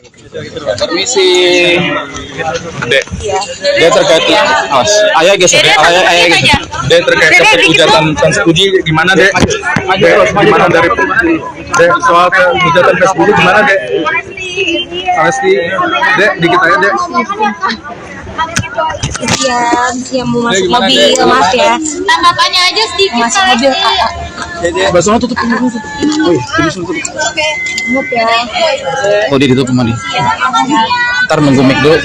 Permisi, Dek. Dek terkait awas. Ayah geser, ayah geser. Dek terkait hujatan Uji gimana, Dek? Dek gimana dari Dek soal hujatan Facebook gimana, Dek? Pasti, Dek dikit aja, Dek. Yang mau masuk mobil, maaf ya. Tanggapannya aja sedikit. Masuk mobil, Basahnya tutup dulu. Oh, ini tutup. Maaf ya. Oh, dia ditutup mandi. Ntar nunggu mic dulu.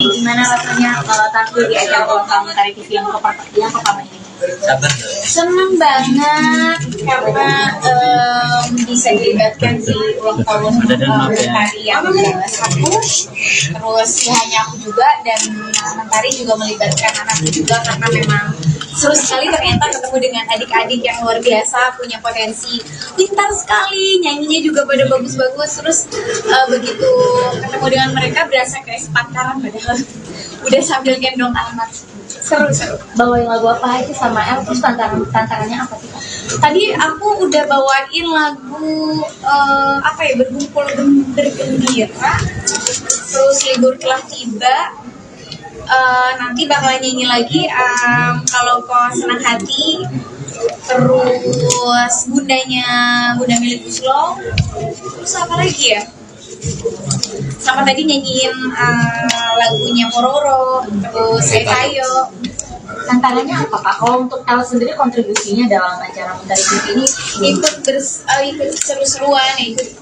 Gimana rasanya kalau tampil di acara ulang tahun Mentari TV yang pertama ini? Senang banget karena bisa dilibatkan di ulang tahun Mentari yang ke-1. Terus ya hanya aku juga dan Mentari juga melibatkan anakku juga karena memang seru sekali ternyata ketemu dengan adik-adik yang luar biasa, punya potensi, pintar sekali, nyanyinya juga pada bagus-bagus. Terus begitu ketemu dengan mereka berasa kayak sepantaran padahal udah sambil gendong anak. Seru. Bawain lagu apa aja sama El, terus tantangannya apa sih? Tadi aku udah bawain lagu berkumpul bergembira, terus libur telah tiba. Nanti bakal nyanyi lagi kalau kau senang hati, terus Bunda milik Uslo, terus apa lagi ya? Sama tadi nyanyiin lagunya Pororo, terus Ayo. Tantangannya apa Kak? Kalau untuk El sendiri kontribusinya dalam acara Mentari TV ini ikut seru-seruan, ikut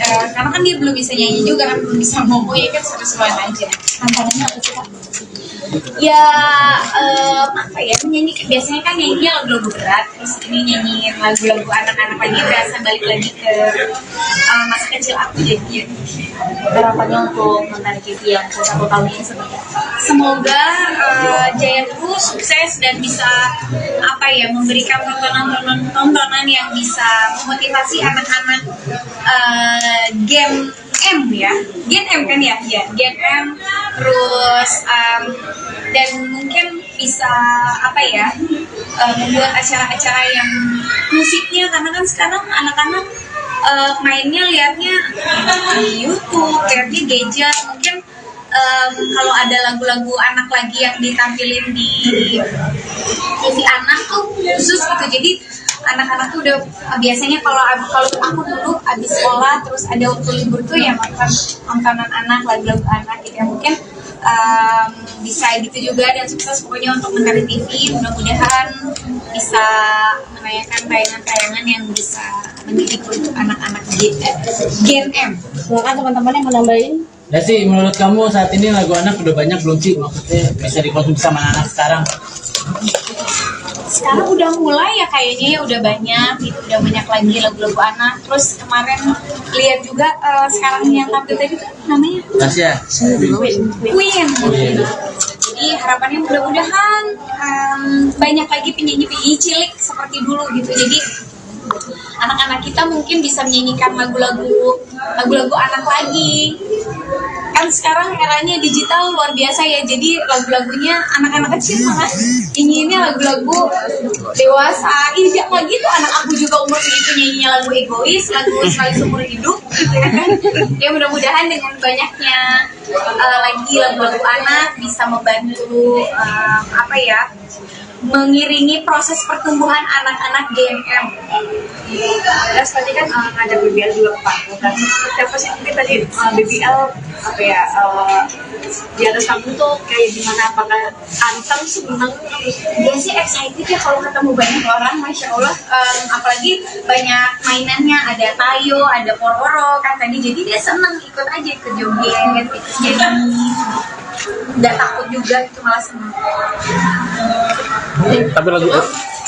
karena kan dia belum bisa nyanyi juga kan, belum bisa ngomong, ya kan seru-seruan aja. tantangannya apa sih Kak? Ya menyanyi, biasanya kan nyanyinya lagu-lagu berat, terus ini nyanyiin lagu-lagu anak-anak lagi, berasa balik lagi ke masa kecil aku jadinya. Harapannya untuk Mentari TV yang ke-1 tahun ini seperti apa? Semoga jaya terus, sukses dan bisa memberikan tontonan yang bisa memotivasi anak-anak Gen M ya, Gen M kan ya, Gen M, terus dan mungkin bisa membuat acara-acara yang musiknya, karena kan sekarang anak-anak mainnya liatnya di YouTube, liatnya gadget. Mungkin kalau ada lagu-lagu anak lagi yang ditampilin di TV anak tuh khusus gitu, jadi anak-anak tuh udah biasanya kalau aku dulu abis sekolah terus ada waktu libur tuh ya nontonan anak, lagu-lagu anak gitu ya. Mungkin bisa gitu juga, dan sukses pokoknya untuk Mentari TV. Mudah-mudahan bisa menayangkan tayangan-tayangan yang bisa mendidik untuk anak-anak Gen M. Silakan teman-teman yang mau nambahin. Ya sih, menurut kamu saat ini lagu anak udah banyak belum sih? Maksudnya bisa dikonsumsi sama anak sekarang? Sekarang udah mulai ya kayaknya, ya udah banyak gitu, udah banyak lagi lagu-lagu anak. Terus kemarin lihat juga sekarang yang tampil tadi tuh namanya Tasya. Queen. Jadi harapannya mudah-mudahan banyak lagi penyanyi-penyanyi cilik seperti dulu gitu. Jadi anak-anak kita mungkin bisa menyanyikan lagu-lagu anak lagi. Kan sekarang eranya digital luar biasa ya, jadi lagu-lagunya anak-anak kecil malah nyanyiinnya lagu-lagu dewasa. Tidak lagi tuh anak aku juga umur segitu nyanyinya lagu egois, lagu sekali seumur hidup gitu ya kan. Ya mudah-mudahan dengan banyaknya lagi lagu-lagu anak bisa membantu mengiringi proses pertumbuhan anak-anak Gen M. Terus tadi kan ngajak BBL juga ke panggung, dan siapa sih mungkin tadi BBL di atas panggung tuh kayak gimana, apakah anteng, seneng? Dia sih excited ya kalau ketemu banyak orang, Masya Allah. Apalagi banyak mainannya, ada Tayo, ada Pororo kan tadi, jadi dia seneng ikut aja ke joget, jadi nggak takut juga gitu, malah seneng. Tapi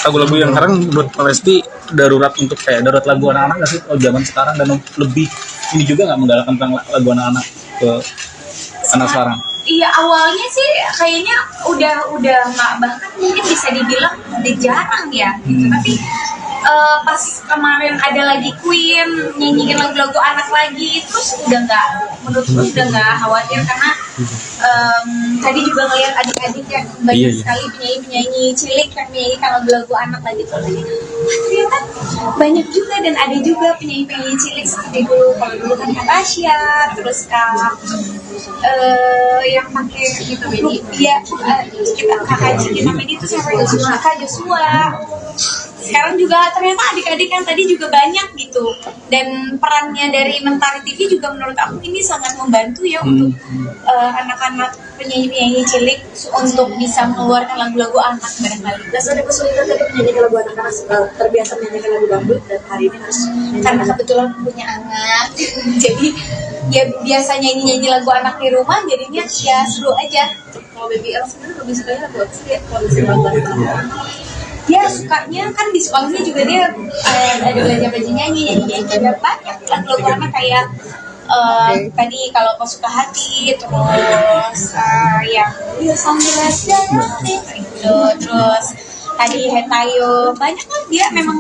lagu-lagu yang sekarang menurut Lesti darurat untuk darurat lagu anak-anak nggak sih kalau zaman sekarang, dan lebih ini juga nggak menggalakkan tentang lagu anak-anak ke anak sekarang? Iya, awalnya sih kayaknya udah nggak, bahkan mungkin bisa dibilang udah jarang ya gitu. Tapi pas kemarin ada lagi Queen nyanyiin lagu-lagu anak lagi, terus udah nggak, menurutku udah nggak khawatir, karena Tadi juga ngeliat adik-adik yang banyak sekali penyanyi-penyanyi cilik yang menyanyikan lagu-lagu anak lagi tuh. Ternyata banyak juga dan ada juga penyanyi-penyanyi cilik seperti dulu. Kalau dulu kan Kak Tasya, terus Kak yang pakai gitu dia kita Kak Haji kita Medi itu siapa Joshua, Kak Joshua. Sekarang juga ternyata adik-adik yang tadi juga banyak gitu, dan perannya dari Mentari TV juga menurut aku ini sangat membantu ya untuk anak-anak penyanyi-penyanyi cilik untuk bisa mengeluarkan lagu-lagu anak barangkali. Dan ada kesulitan tadi menyanyikan lagu anak karena terbiasa menyanyikan lagu dangdut dan hari ini harus Karena kebetulan punya anak jadi ya biasa nyanyi-nyanyi lagu anak di rumah, jadinya ya seru aja. kalau Baby L sendiri lebih sukanya lagu apa sih ya? Kalau misalnya lagu anak Dia sukanya kan di sekolahnya juga dia ada belajar nyanyi juga banyak lagu-lagu anak kayak tadi kalau kau suka hati, terus yang sambil itu, terus tadi Hetayo, banyak kan dia memang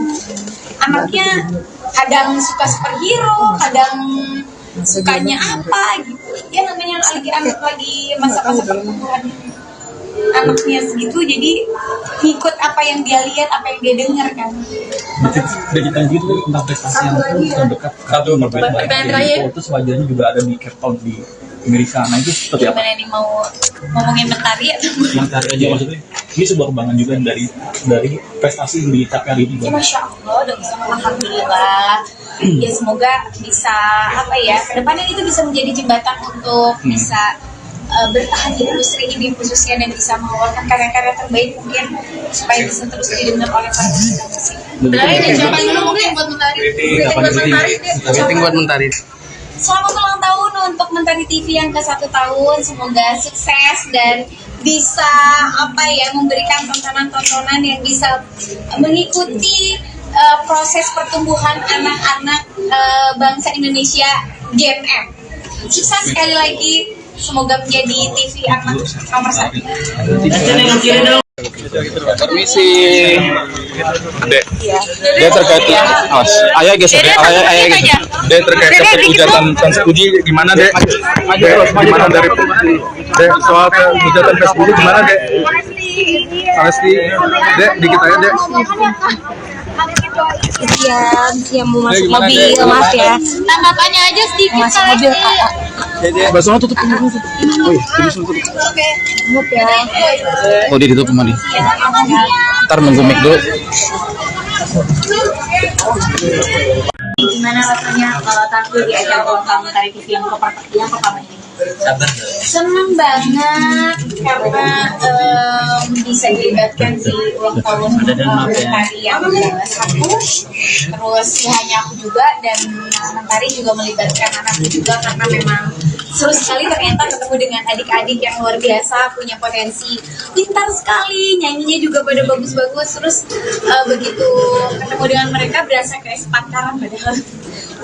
anaknya kadang suka superhero, kadang sukanya apa gitu. Dia namanya lagi masa-masa pertumbuhan anaknya segitu, jadi ngikut apa yang dia lihat, apa yang dia dengar kan. Dan kita gitu tentang prestasi yang terdekat satu terus wajahnya juga ada di Cape Town di Amerika. Nah itu seperti apa? Gimana nih mau ngomongin Mentari atau Mentari aja maksudnya. Ini sebuah kebanggaan juga dari prestasi yang dicapai hari ini. ya, Masya Allah, udah bisa alhamdulillah. Ya semoga bisa apa ya, kedepannya itu bisa menjadi jembatan untuk bisa bertahan di industri ini khususnya, dan bisa mengeluarkan karya-karya terbaik mungkin supaya bisa terus didengar oleh para pecinta musik. Berarti ada siapa dulu mungkin buat Mentari? Meeting buat Mentari. Selamat ulang tahun untuk Mentari TV yang ke-1 tahun. Semoga sukses dan bisa apa ya, memberikan tontonan-tontonan yang bisa mengikuti proses pertumbuhan anak-anak bangsa Indonesia Gen M. Sukses sekali lagi. Semoga menjadi TV anak nomor 1. Permisi. Dek, dia terkait awas. Ayah geser, ayah geser. Dia terkait hujatan uji gimana dek? Gimana dari dek soal hujatan Facebook gimana dek? Pasti dek dikit aja dek. Yang mau masuk mobil, maaf ya. Tanggapannya aja sedikit. Masuk mobil, Basahnya tutup dulu. Oh iya, tutup. Maaf ya. Oh ditutup kemana? Ntar nunggu mic dulu. Gimana rasanya tampil di acara ulang tahun Mentari TV yang pertama ini? Senang banget karena bisa dilibatkan di ulang tahun Mentari yang ke-1. Terus ya hanya aku juga, dan Mentari juga melibatkan anakku juga, karena memang seru sekali ternyata ketemu dengan adik-adik yang luar biasa, punya potensi, pintar sekali, nyanyinya juga pada bagus-bagus. Terus begitu ketemu dengan mereka berasa kayak sepantaran, padahal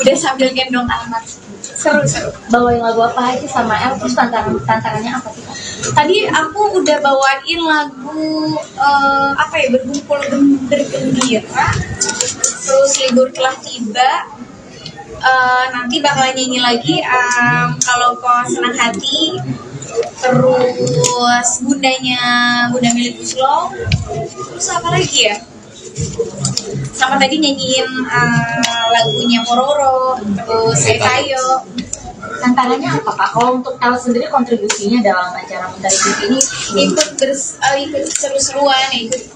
udah sambil gendong anak. Seru. Bawain lagu apa aja sama El, terus tantangannya apa sih? Tadi aku udah bawain lagu apa ya, berkumpul bergembira, terus libur telah tiba. Nanti bakal nyanyi lagi kalau kau senang hati, terus Bunda milik Uslo, terus apa lagi ya, sama tadi nyanyiin lagunya Pororo, terus Tayo. Tantangannya apa Kak? Kalau untuk El sendiri kontribusinya dalam acara Mentari TV ini ikut seru-seruan, ikut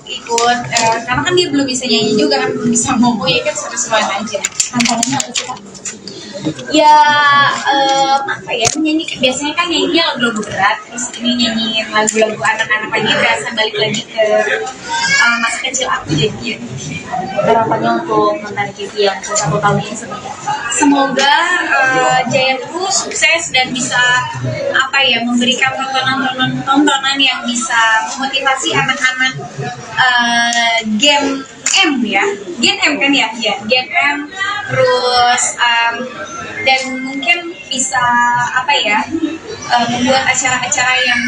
karena kan dia belum bisa nyanyi juga kan, belum bisa ngomong, ya kan seru-seruan aja. tantangannya apa sih Kak? Ya apa ya, menyanyi biasanya kan nyanyinya lagu-lagu berat, terus ini nyanyiin lagu-lagu anak-anak lagi, berasa balik lagi ke masa kecil aku jadi. Harapannya untuk Mentari TV yang ke-1 tahun ini seperti apa? Semoga jaya terus, sukses, dan bisa apa ya, memberikan tontonan yang bisa memotivasi anak-anak Gen M ya, Gen M kan ya, Gen M, terus dan mungkin bisa apa ya, membuat acara-acara yang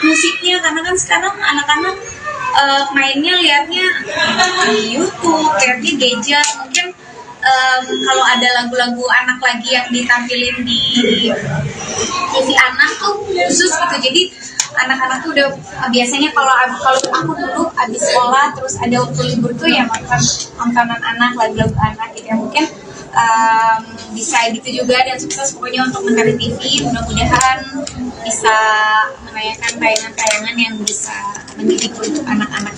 musiknya, karena kan sekarang anak-anak mainnya liatnya di YouTube, liatnya gadget, mungkin kalau ada lagu-lagu anak lagi yang ditampilin di TV anak tuh khusus gitu. Jadi anak-anak tuh udah biasanya kalau aku dulu abis sekolah terus ada waktu libur tuh ya nontonan anak, lagu-lagu anak gitu ya. Mungkin bisa gitu juga dan sukses pokoknya untuk Mentari TV. Mudah-mudahan bisa menayangkan tayangan-tayangan yang bisa mendidik untuk anak-anak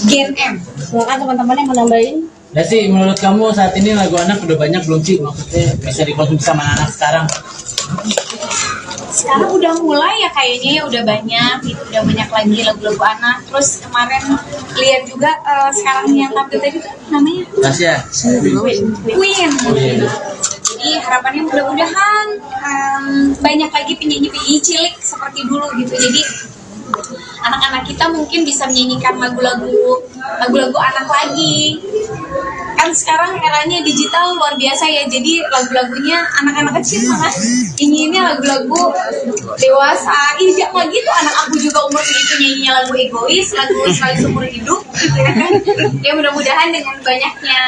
Gen M. Silakan teman-teman yang menambahin. Ya sih, menurut kamu saat ini lagu anak udah banyak belum sih? Maksudnya bisa dikonsumsi sama anak sekarang? Sekarang udah mulai ya kayaknya ya udah banyak gitu, udah banyak lagi lagu-lagu anak. Terus kemarin lihat juga sekarang yang tampil tadi tuh namanya Tasya. Queen. Jadi harapannya mudah-mudahan banyak lagi penyanyi-penyanyi cilik seperti dulu gitu. Jadi anak-anak kita mungkin bisa menyanyikan lagu-lagu anak lagi. Kan sekarang eranya digital luar biasa ya, jadi lagu-lagunya anak-anak kecil malah inginnya lagu-lagu dewasa. Ih, jangan gitu, anak aku juga umur segitu nyanyinya lagu egois, lagu sekali seumur hidup gitu ya kan. Ya mudah-mudahan dengan banyaknya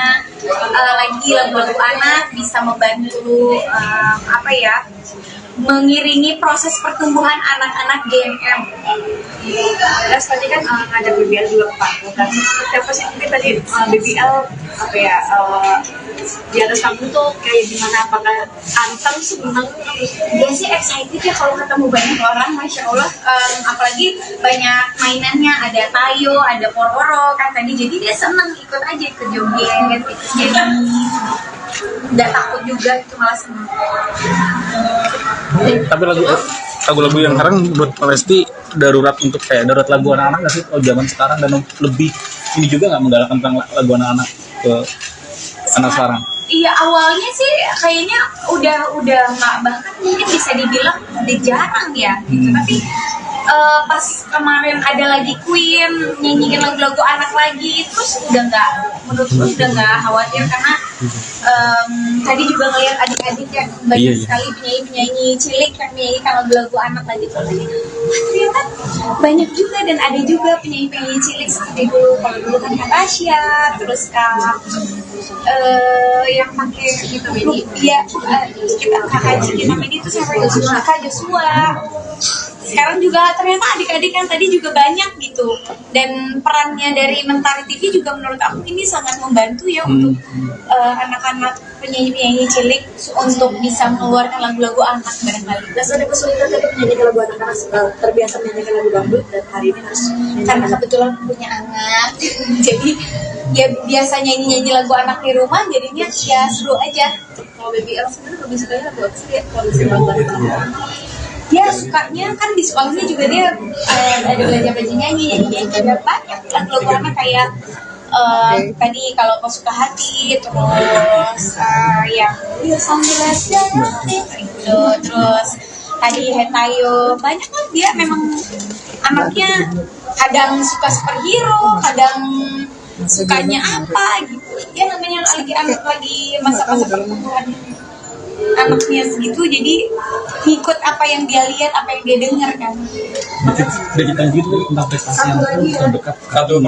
lagi lagu-lagu anak bisa membantu mengiringi proses pertumbuhan anak-anak Gen M. Terus tadi kan ngajak BBL juga ke panggung kan. Siapa sih mungkin tadi BBL di atas panggung tuh kayak gimana? Apakah anteng seneng? Dia sih excited ya kalau ketemu banyak orang, masya Allah. Apalagi banyak mainannya, ada tayo, ada pororo kan tadi. Jadi dia seneng ikut aja ke joget, jadi nggak takut juga, itu malah seneng. Tapi lagu-lagu yang sekarang menurut Pak Lesti darurat untuk kayak darurat lagu anak-anak nggak sih kalau zaman sekarang, dan lebih ini juga nggak menggalakkan tentang lagu anak-anak ke anak sekarang? Iya, awalnya sih kayaknya udah nggak, bahkan mungkin bisa dibilang udah jarang ya gitu. Tapi pas kemarin ada lagi Queen nyanyiin lagu-lagu anak lagi, terus menurutku udah nggak khawatir karena tadi juga ngeliat adik-adik yang banyak sekali penyanyi-penyanyi cilik yang menyanyikan lagu-lagu anak lagi. Ternyata banyak juga dan ada juga penyanyi-penyanyi cilik seperti dulu. Kalau dulu kan Kak Tasya, terus yang pakai gitu dia Kak Haji kita ini tuh siapa ya? Kak Joshua. Sekarang juga ternyata adik-adik yang tadi juga banyak gitu, dan perannya dari Mentari TV juga menurut aku ini sangat membantu ya untuk anak-anak penyanyi-penyanyi cilik untuk bisa mengeluarkan lagu-lagu anak barangkali. Terus ada kesulitan tadi menyanyikan lagu anak karena terbiasa menyanyikan lagu dangdut dan hari ini harus Karena kebetulan punya anak, jadi ya biasa nyanyi-nyanyi lagu anak di rumah, jadinya ya seru aja. kalau BBL sendiri lebih sukanya lagu apa sih ya? Kalau misalnya lagu anak Dia sukanya kan di sekolahnya juga dia ada belajar nyanyi ada banyak lagu-lagu anak kayak tadi kalau kau suka hati, terus yang sambil itu, terus tadi Hetayo, banyak kan dia memang anaknya kadang suka superhero, kadang sukanya apa gitu. Dia namanya lagi masa-masa pertumbuhan anaknya segitu, jadi ngikut apa yang dia lihat, apa yang dia dengar kan. Udah kita gitu tentang prestasi yang terdekat satu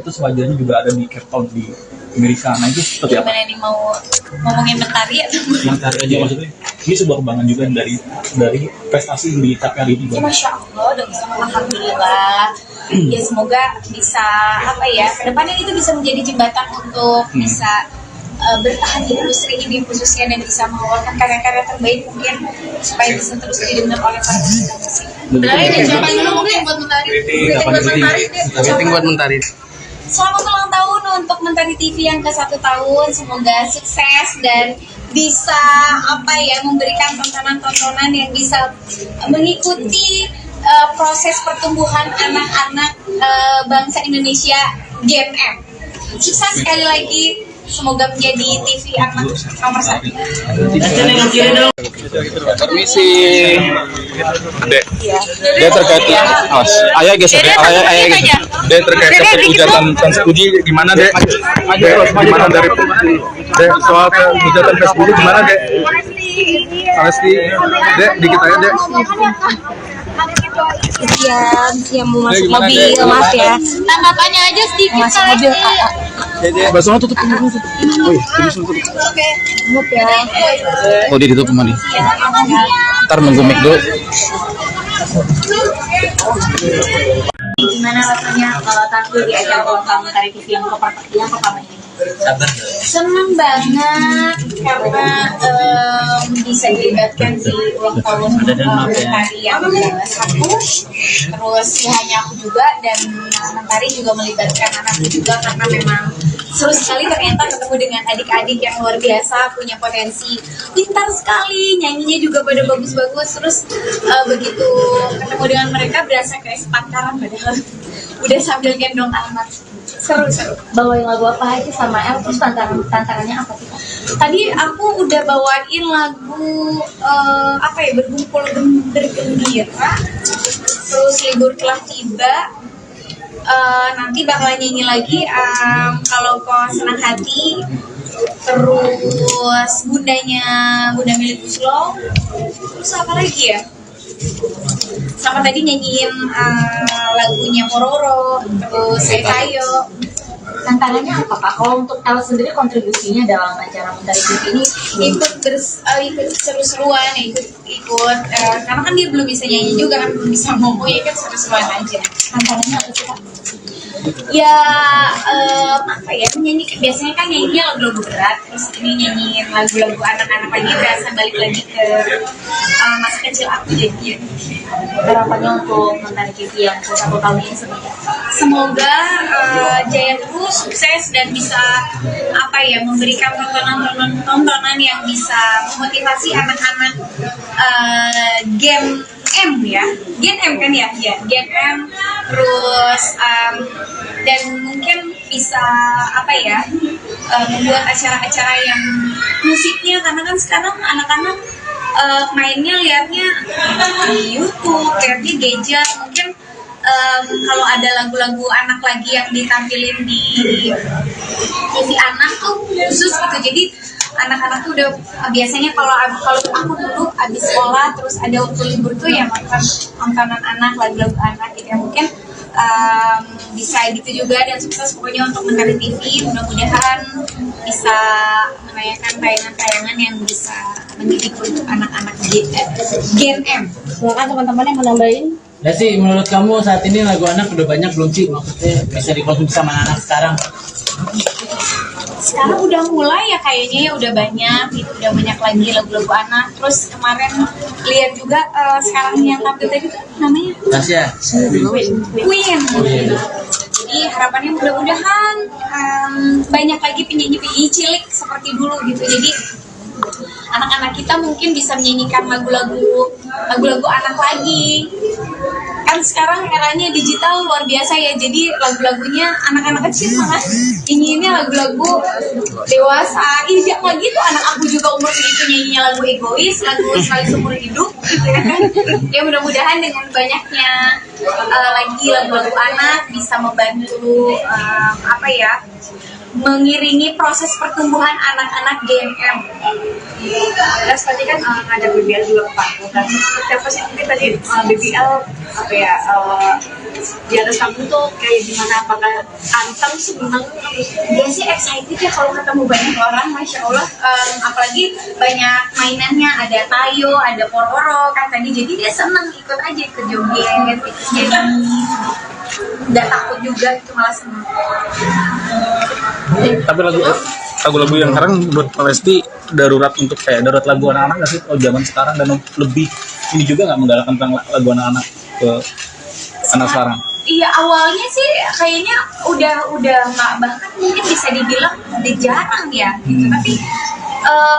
terus wajahnya juga ada di Cape Town di Amerika. Nah itu seperti apa? Gimana nih mau ngomongin Mentari ya? Mentari aja maksudnya. Ini sebuah kebanggaan juga dari prestasi yang dicapai hari ini. Ya, Masya Allah, udah bisa, alhamdulillah. Ya semoga bisa kedepannya itu bisa menjadi jembatan untuk bisa bertahan di industri ini khususnya, dan bisa mengeluarkan karya-karya terbaik mungkin supaya bisa terus didengar oleh para pecinta musik. Berarti ada siapa dulu mungkin buat Mentari? Meeting buat Mentari. Selamat ulang tahun untuk Mentari TV yang ke-1 tahun. Semoga sukses dan bisa memberikan tontonan-tontonan yang bisa mengikuti proses pertumbuhan anak-anak bangsa Indonesia Gen M. Sukses sekali lagi. Semoga menjadi TV anak nomor 1. Permisi. Dek terkait ayah geser Dek terkait hujatan uji gimana Dek? Gimana dari Dek soal hujatan Facebook gimana Dek? Lesti Dek dikit aja Dek. yang mau masuk gimana, mobil, Dek? maaf ya. Tanggapannya aja sedikit Masuk mobil, Baksonya tutup dulu. Oh iya, ini tutup. maaf ya. Oh, dia ditutup mandi. Ntar nunggu mic dulu. Gimana rasanya tampil di acara ulang tahun Mentari TV yang pertama ini? Senang banget karena bisa dilibatkan di ulang tahun Mentari yang ke-1. Terus ya hanya aku juga dan Mentari juga melibatkan anakku juga karena memang seru sekali ternyata ketemu dengan adik-adik yang luar biasa, punya potensi, pintar sekali, nyanyinya juga pada bagus-bagus. Terus begitu ketemu dengan mereka berasa kayak sepantaran padahal udah sambil gendong anak. Seru-seru. Bawain lagu apa aja sama El, terus tantangannya apa sih? Tadi aku udah bawain lagu apa ya, bergembira, terus libur telah tiba. Nanti bakal nyanyi lagi kalau kau senang hati, terus Bunda milik Uslo, terus apa lagi ya? Sama tadi nyanyiin lagunya Pororo, terus Tayo. Tantangannya apa Kak? Kalau untuk El sendiri kontribusinya dalam acara Mentari TV ini ikut seru-seruan, ikut karena kan dia belum bisa nyanyi juga kan, belum bisa ngomong, ya kan seru-seruan aja. tantangannya apa sih Kak? Ya apa ya, menyanyi biasanya kan nyanyinya lagu-lagu berat, terus ini nyanyiin lagu-lagu anak-anak lagi, berasa balik lagi ke masa kecil aku jadi. Harapannya untuk Mentari TV yang ke-1 tahun ini seperti apa? Semoga jaya terus, sukses dan bisa apa ya, memberikan tontonan yang bisa memotivasi anak-anak Gen M ya, Gen M kan ya, Gen M, terus dan mungkin bisa apa ya, membuat acara-acara yang musiknya, karena kan sekarang anak-anak mainnya liatnya di YouTube, liatnya gadget, mungkin kalau ada lagu-lagu anak lagi yang ditampilin di TV anak tuh khusus gitu, jadi anak-anak tuh udah biasanya kalau aku dulu abis sekolah terus ada waktu libur tuh ya nontonan anak, lagu-lagu anak gitu ya, mungkin bisa gitu juga dan sukses pokoknya untuk Mentari TV. Mudah-mudahan bisa menayangkan tayangan-tayangan yang bisa mendidik untuk anak-anak Gen M. Silakan teman-teman yang mau nambahin. Ya sih, menurut kamu saat ini lagu anak udah banyak belum sih? Maksudnya bisa dikonsumsi sama anak sekarang? Sekarang udah mulai ya kayaknya, ya udah banyak gitu, udah banyak lagi lagu-lagu anak. Terus kemarin lihat juga sekarang yang tampil tadi tuh namanya Tasya. Queen. Jadi harapannya mudah-mudahan banyak lagi penyanyi-penyanyi cilik seperti dulu gitu. Jadi anak-anak kita mungkin bisa menyanyikan lagu-lagu anak lagi. Kan sekarang eranya digital luar biasa ya, jadi lagu-lagunya anak-anak kecil malah nyanyiinnya lagu-lagu dewasa. Ih, jangan lagi tuh anak aku juga umur segitu nyanyinya lagu egois, lagu sekali seumur hidup gitu ya kan. Ya mudah-mudahan dengan banyaknya lagi lagu-lagu anak bisa membantu apa ya, mengiringi proses pertumbuhan anak-anak Gen M. Terus tadi kan ada BBL juga ke panggung, dan siapa sih mungkin tadi BBL apa ya, di atas panggung tuh kayak gimana, apakah anteng seneng? Dia sih excited ya kalau ketemu banyak orang, masya Allah. Apalagi banyak mainannya, ada Tayo, ada Pororo kan tadi, jadi dia seneng ikut aja ke joget, jadi nggak takut juga gitu, malah seneng. Tapi lagu-lagu yang sekarang menurut Pak Lesti darurat untuk kayak darurat lagu anak-anak nggak sih kalau zaman sekarang, dan lebih ini juga nggak menggalakkan tentang lagu anak-anak ke anak sekarang? Iya, awalnya sih kayaknya udah nggak, bahkan mungkin bisa dibilang udah jarang ya gitu. Tapi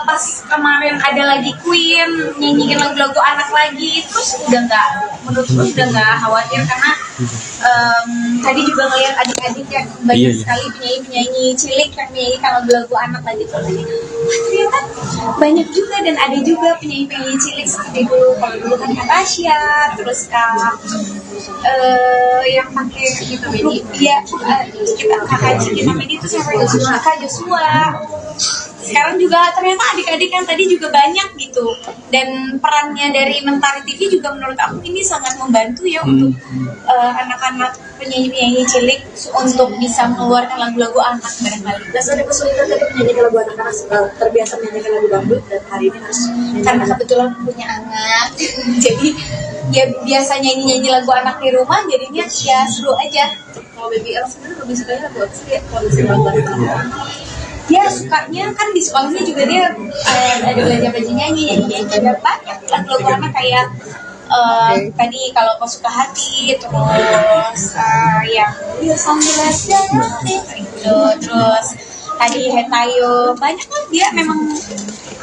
pas kemarin ada lagi Queen nyanyiin lagu-lagu anak lagi, terus udah nggak, menurutku udah nggak khawatir karena tadi juga ngeliat adik-adik yang banyak sekali penyanyi-penyanyi cilik yang menyanyikan lagu-lagu anak lagi tuh. Ternyata banyak juga dan ada juga penyanyi-penyanyi cilik seperti dulu. Kalau dulu kan Kak Tasya, terus Kak yang pakai gitu, iya kita Kak Haji, kita itu siapa, Kak Joshua. sekarang juga ternyata adik-adik yang tadi juga banyak gitu, dan perannya dari Mentari TV juga menurut aku ini sangat membantu ya untuk anak-anak penyanyi-penyanyi cilik untuk bisa mengeluarkan lagu-lagu anak barangkali. Dan ada kesulitan ketika menyanyikan lagu anak karena terbiasa menyanyikan lagu dangdut dan hari ini harus Karena kebetulan punya anak jadi ya biasa nyanyi lagu anak di rumah, jadinya ya seru aja. kalau BBL sebenarnya lebih sukanya lagu apa sih ya? Kalau misalnya lagu anak Dia sukanya kan di sekolahnya juga dia ada belajar nyanyi juga banyak lagu-lagu anak kayak tadi kalau kau suka hati, terus yang dia sambil itu, terus tadi Hetayo, banyak kan dia memang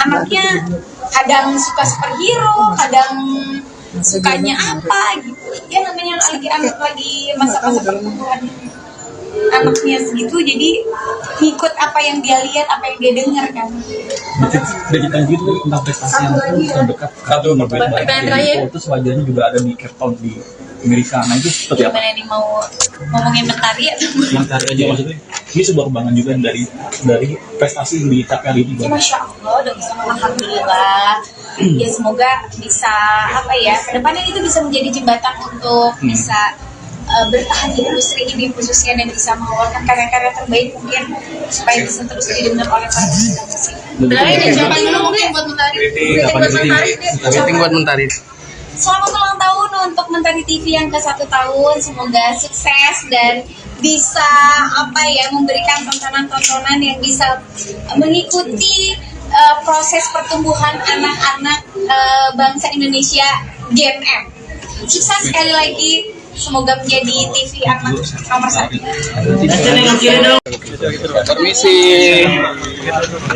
anaknya kadang suka superhero, kadang sukanya apa gitu. Dia namanya lagi masa-masa pertumbuhan anaknya segitu, jadi ngikut apa yang dia lihat, apa yang dia dengar kan. Digital gitu tentang prestasi yang terdekat satu terus wajahnya juga ada di Cape Town di Amerika. Nah itu seperti apa? Gimana nih mau ngomongin Mentari ya? Mentari aja maksudnya. Ini sebuah kebanggaan juga dari prestasi yang dicapai hari ini. Ya, Masya Allah, udah bisa, alhamdulillah. Ya semoga bisa apa ya, kedepannya itu bisa menjadi jembatan untuk bisa bertahan di industri ini khususnya, dan bisa mengeluarkan karya-karya terbaik mungkin supaya bisa terus didengar oleh para pecinta musik. Berarti ada siapa dulu mungkin buat Mentari? Meeting buat Mentari. Selamat ulang tahun untuk Mentari TV yang ke-1 tahun. Semoga sukses dan bisa apa ya, memberikan tontonan-tontonan yang bisa mengikuti proses pertumbuhan anak-anak bangsa Indonesia GMM. Sukses sekali lagi. Semoga menjadi TV anak nomor 1. Permisi.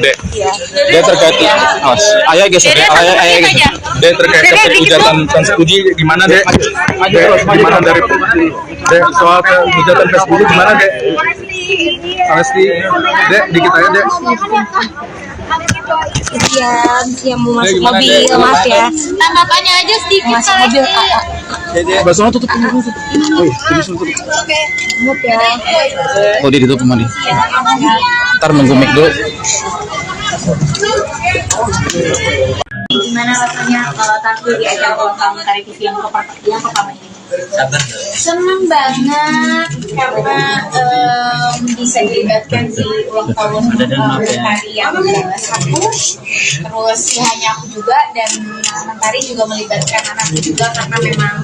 Dek terkait ayah geser Dek terkait hujatan fans Puji gimana Dek? Gimana dari Dek soal hujatan fans Puji gimana Dek? Pasti Dek dikit aja Dek. Yang mau masuk mobil, maaf ya. Tanggapannya aja sedikit. Masuk mobil, Basahnya tutup dulu. Oh iya, tutup. maaf ya. Oh dia ditutup mandi. Ntar nunggu mic dulu. Gimana rasanya tampil di acara ulang tahun Mentari TV yang pertama ini? Senang banget karena bisa dilibatkan di ulang tahun Mentari yang ke-1. Terus ya hanya aku juga, dan Mentari juga melibatkan anakku juga, karena memang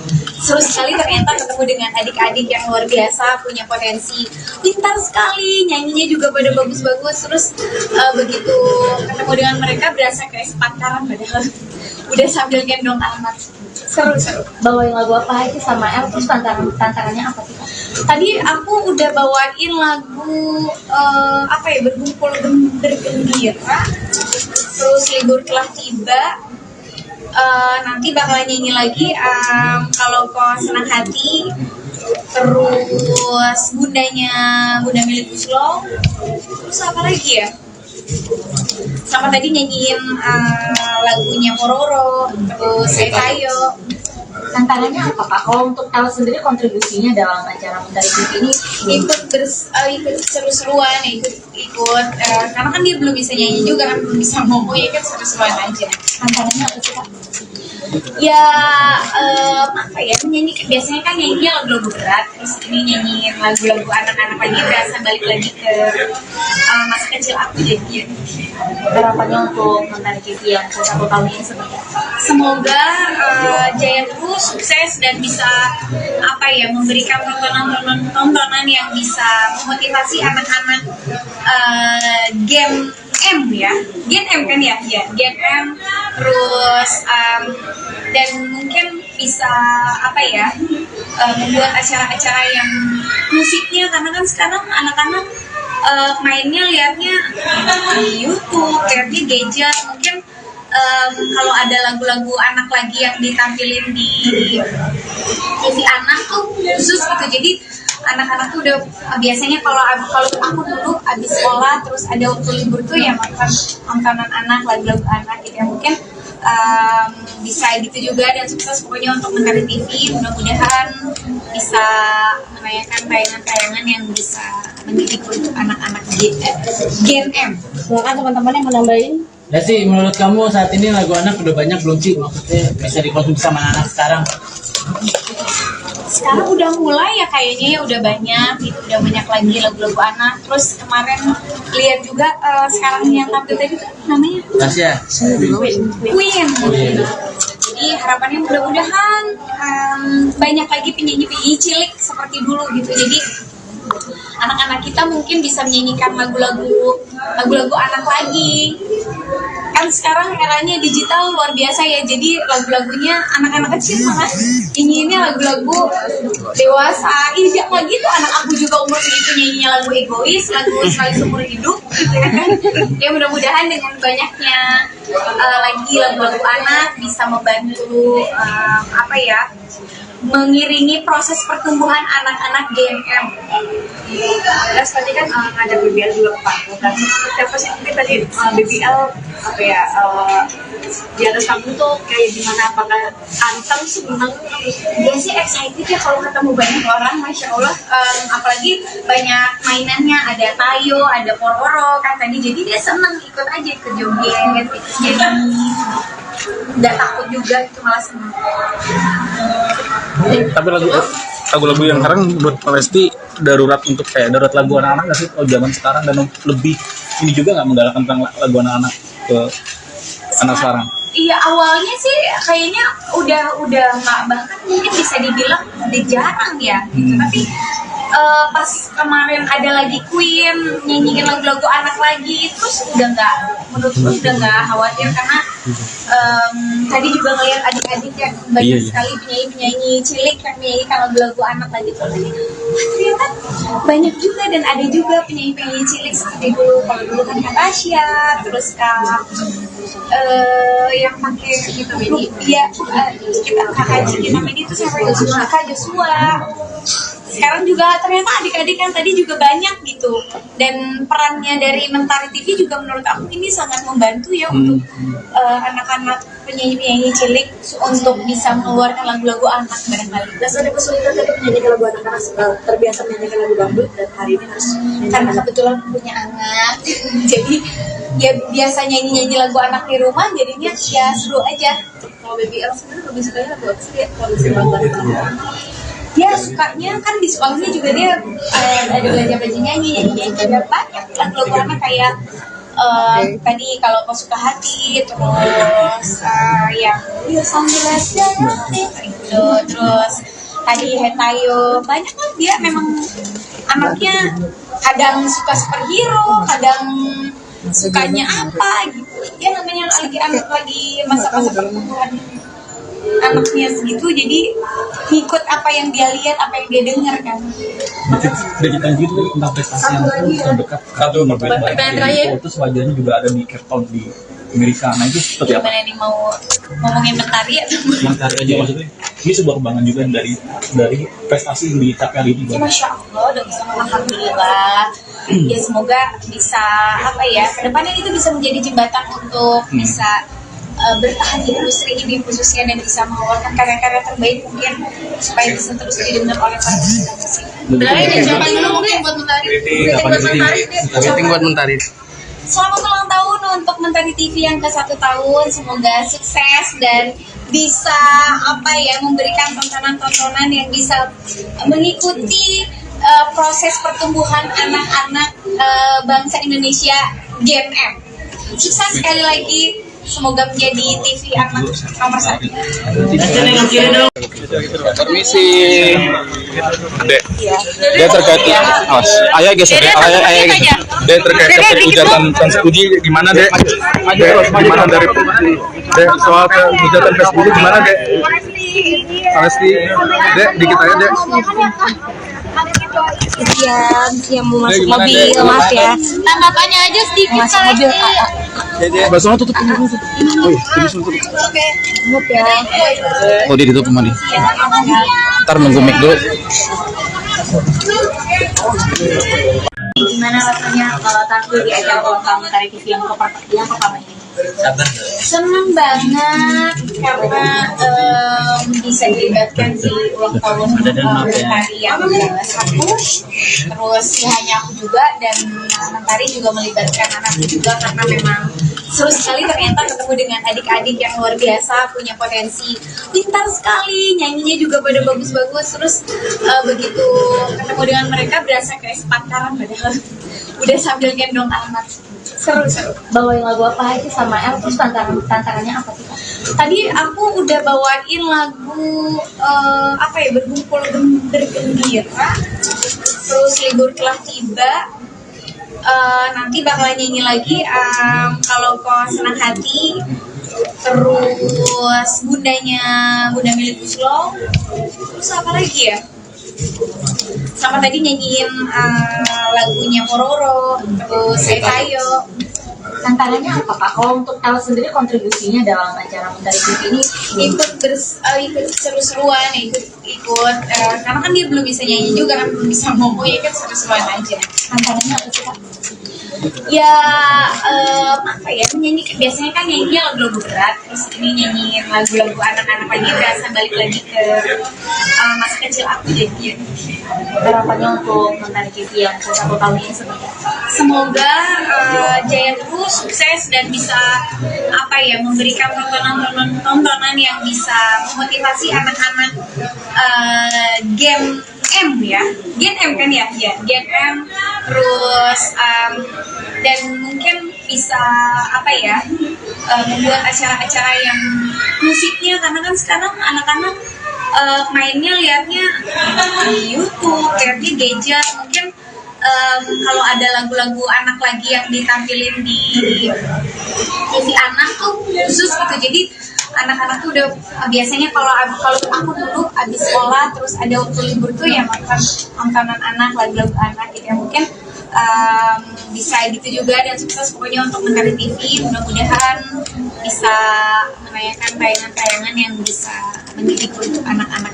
seru sekali ternyata ketemu dengan adik-adik yang luar biasa, punya potensi, pintar sekali, nyanyinya juga pada bagus-bagus. Terus begitu ketemu dengan mereka berasa kayak sepantaran, padahal udah sambil gendong anak. Seru. Bawain lagu apa aja sama El, terus tantangannya apa sih? Tadi aku udah bawain lagu apa ya, bergembira, terus libur telah tiba. Nanti bakalan nyanyi lagi kalau kau senang hati, terus Bunda milik Uslo, terus apa lagi ya? Sama tadi nyanyiin lagunya Mororo, terus Setayo. Tantangannya apa Pak? Kalau untuk El sendiri kontribusinya dalam acara Mentari TV ini ikut seru-seruan, ikut karena kan dia belum bisa nyanyi juga kan, belum bisa ngomong, ya kan seru-seruan aja. tantangannya apa sih Pak? Ya apa ya, menyanyi biasanya kan nyanyinya lagu-lagu berat, terus ini nyanyiin lagu-lagu anak-anak lagi, berasa balik lagi ke masa kecil aku jadinya. Harapannya untuk Mentari TV yang ke-1 tahun ini seperti apa? Semoga jaya terus, sukses, dan bisa apa ya, memberikan tontonan yang bisa memotivasi anak-anak Gen M ya, Gen M kan ya, Gen M, terus dan mungkin bisa apa ya, membuat acara-acara yang musiknya, karena kan sekarang anak-anak mainnya liatnya di YouTube, liatnya gadget, mungkin kalau ada lagu-lagu anak lagi yang ditampilin di TV anak tuh khusus gitu, jadi anak-anak tuh udah biasanya kalau aku dulu abis sekolah terus ada waktu libur tuh ya nontonan anak, lagu-lagu anak gitu ya, mungkin bisa gitu juga, dan sukses pokoknya untuk Mentari TV. Mudah-mudahan bisa menayangkan tayangan-tayangan yang bisa mendidik untuk anak-anak Gen M. Silakan teman-teman yang mau nambahin. Ya sih, menurut kamu saat ini lagu anak udah banyak belum sih? Maksudnya bisa dikonsumsi sama anak sekarang? Sekarang udah mulai ya kayaknya ya udah banyak gitu, udah banyak lagi lagu-lagu anak. Terus kemarin lihat juga sekarang yang tampil tadi tuh namanya Tasya. Queen. Jadi harapannya mudah-mudahan banyak lagi penyanyi-penyanyi cilik seperti dulu gitu. Jadi anak-anak kita mungkin bisa menyanyikan lagu-lagu anak lagi. Kan sekarang eranya digital luar biasa ya, jadi lagu-lagunya anak-anak kecil malah nyanyiinnya lagu-lagu dewasa. Ih, jangan gitu, anak aku juga umur segitu nyanyinya lagu egois, lagu sekali seumur hidup gitu ya kan. Ya mudah-mudahan dengan banyaknya lagi lagu-lagu anak bisa membantu mengiringi proses pertumbuhan anak-anak Gen M. Terus tadi kan ada BBL juga ke panggung dan seperti apa sih mungkin tadi BBL di atas panggung tuh kayak gimana, apakah anteng seneng? Dia sih excited ya kalau ketemu banyak orang, masya Allah. Apalagi banyak mainannya, ada tayo, ada pororo kan tadi, jadi dia seneng ikut aja ke joget, jadi nggak takut juga itu, malah seneng. Tapi lagu-lagu yang sekarang menurut Pak Lesti darurat untuk kayak darurat lagu anak-anak nggak sih kalau zaman sekarang, dan lebih ini juga nggak menggalakkan tentang lagu anak-anak ke anak sekarang? Iya, awalnya sih kayaknya udah nggak, bahkan mungkin bisa dibilang udah jarang ya gitu. Tapi pas kemarin ada lagi Queen nyanyiin lagu-lagu anak lagi, terus menurutku udah nggak khawatir, karena tadi juga ngeliat adik-adik yang banyak sekali penyanyi-penyanyi cilik yang menyanyikan lagu-lagu anak lagi. Ternyata banyak juga, dan ada juga penyanyi-penyanyi cilik seperti dulu. Kalau dulu kan Kak Tasya, terus yang pakai gitu, dia Kak Haji kita Medi itu siapa ya? Kak Joshua. Sekarang juga ternyata adik-adik yang tadi juga banyak gitu, dan perannya dari Mentari TV juga menurut aku ini sangat membantu ya untuk anak-anak penyanyi-penyanyi cilik untuk bisa mengeluarkan lagu-lagu anak barangkali. Dan ada kesulitan tadi menyanyikan lagu anak karena terbiasa menyanyikan lagu dangdut, dan hari ini harus Karena kebetulan punya anak, jadi ya biasa nyanyi-nyanyi lagu anak di rumah, jadinya ya seru aja. Kalau BBL sendiri lebih sukanya lagu apa sih ya? Kalau misalnya lagu anak. Dia sukanya kan di sekolahnya juga dia ada belajar nyanyi ada banyak lagu-lagu anak kayak tadi kalau kau suka hati, terus yang sambil itu, terus tadi Hetayo, banyak kan dia memang anaknya kadang suka superhero, kadang sukanya apa gitu. Dia namanya lagi masa-masa pertumbuhan anaknya segitu, jadi ngikut apa yang dia lihat, apa yang dia dengar kan. Udah kita gitu tentang prestasi yang terdekat satu terus wajahnya juga ada di Cape Town di Amerika. Nah itu seperti apa? Gimana nih, mau ngomongin Mentari ya? Mentari aja maksudnya. Ini sebuah kebanggaan juga dari prestasi yang dicapai hari ini. Ya, Masya Allah, udah bisa, alhamdulillah. Ya semoga bisa kedepannya itu bisa menjadi jembatan untuk bisa bertahan di industri ini khususnya, dan bisa mengeluarkan karya-karya terbaik mungkin supaya bisa terus didengar oleh para pecinta musik. Berarti siapa dulu mungkin buat Mentari? Meeting buat Mentari. Selamat ulang tahun untuk Mentari TV yang ke-1 tahun. Semoga sukses dan bisa memberikan tontonan-tontonan yang bisa mengikuti proses pertumbuhan anak-anak bangsa Indonesia Gen M. Sukses sekali lagi. Semoga menjadi TV anak nomor 1. Permisi. Dek terkait ayah geser, ayah geser. Dek terkait hujatan uji gimana Dek? Gimana dari Dek soal hujatan Facebook gimana Dek? Lesti, Dek dikit aja Dek. yang mau masuk mobil, maaf ya. Tanggapannya aja sedikit. Masuk mobil, Basahnya tutup dulu. Oh iya, tutup. maaf ya. Oh dia ditutup mandi. Ntar nunggu mic dulu. Gimana gimana rasanya tampil di acara ulang tahun Mentari TV yang pertama ini? Senang banget karena bisa dilibatkan di ulang tahun Mentari yang ke-1. Terus ya hanya aku juga, dan Mentari juga melibatkan anakku juga, karena memang seru sekali ternyata ketemu dengan adik-adik yang luar biasa, punya potensi, pintar sekali, nyanyinya juga pada bagus-bagus. Terus begitu ketemu dengan mereka berasa kayak sepantaran, padahal udah sambil gendong anak. Seru. Bawain lagu apa aja sama El, terus tantangannya apa sih Kak? Tadi aku udah bawain lagu berkumpul bergembira, terus libur telah tiba. Nanti bakal nyanyi lagi kalau kau senang hati, terus Bunda milik Slow, terus apa lagi ya? Sama tadi nyanyiin lagunya Pororo, terus Tayo. Tantangannya apa Kak? Kalau untuk El sendiri kontribusinya dalam acara Mentari TV ini Ikut seru-seruan, ikut karena kan dia belum bisa nyanyi juga kan, belum bisa ngomong, ya kan seru-seruan aja. tantangannya apa sih Kak? Ya menyanyi, biasanya kan nyanyinya lagu-lagu berat, terus ini nyanyiin lagu-lagu anak-anak lagi, berasa balik lagi ke masa kecil aku jadi. Harapannya untuk Mentari TV yang ke-1 tahun ini seperti apa? Semoga jaya terus, sukses, dan bisa memberikan tontonan yang bisa memotivasi anak-anak Gen M ya, Gen M kan ya, Gen M, terus dan mungkin bisa membuat acara-acara yang musiknya, karena kan sekarang anak-anak mainnya liatnya di YouTube, liatnya gadget. Mungkin kalau ada lagu-lagu anak lagi yang ditampilin di TV anak tuh khusus gitu, jadi anak-anak tuh udah biasanya kalau aku dulu abis sekolah terus ada waktu libur tuh ya nontonan anak, lagu-lagu anak gitu ya. Mungkin bisa gitu juga, dan sukses pokoknya untuk Mentari TV. Mudah-mudahan bisa menayangkan tayangan-tayangan yang bisa mendidik untuk anak-anak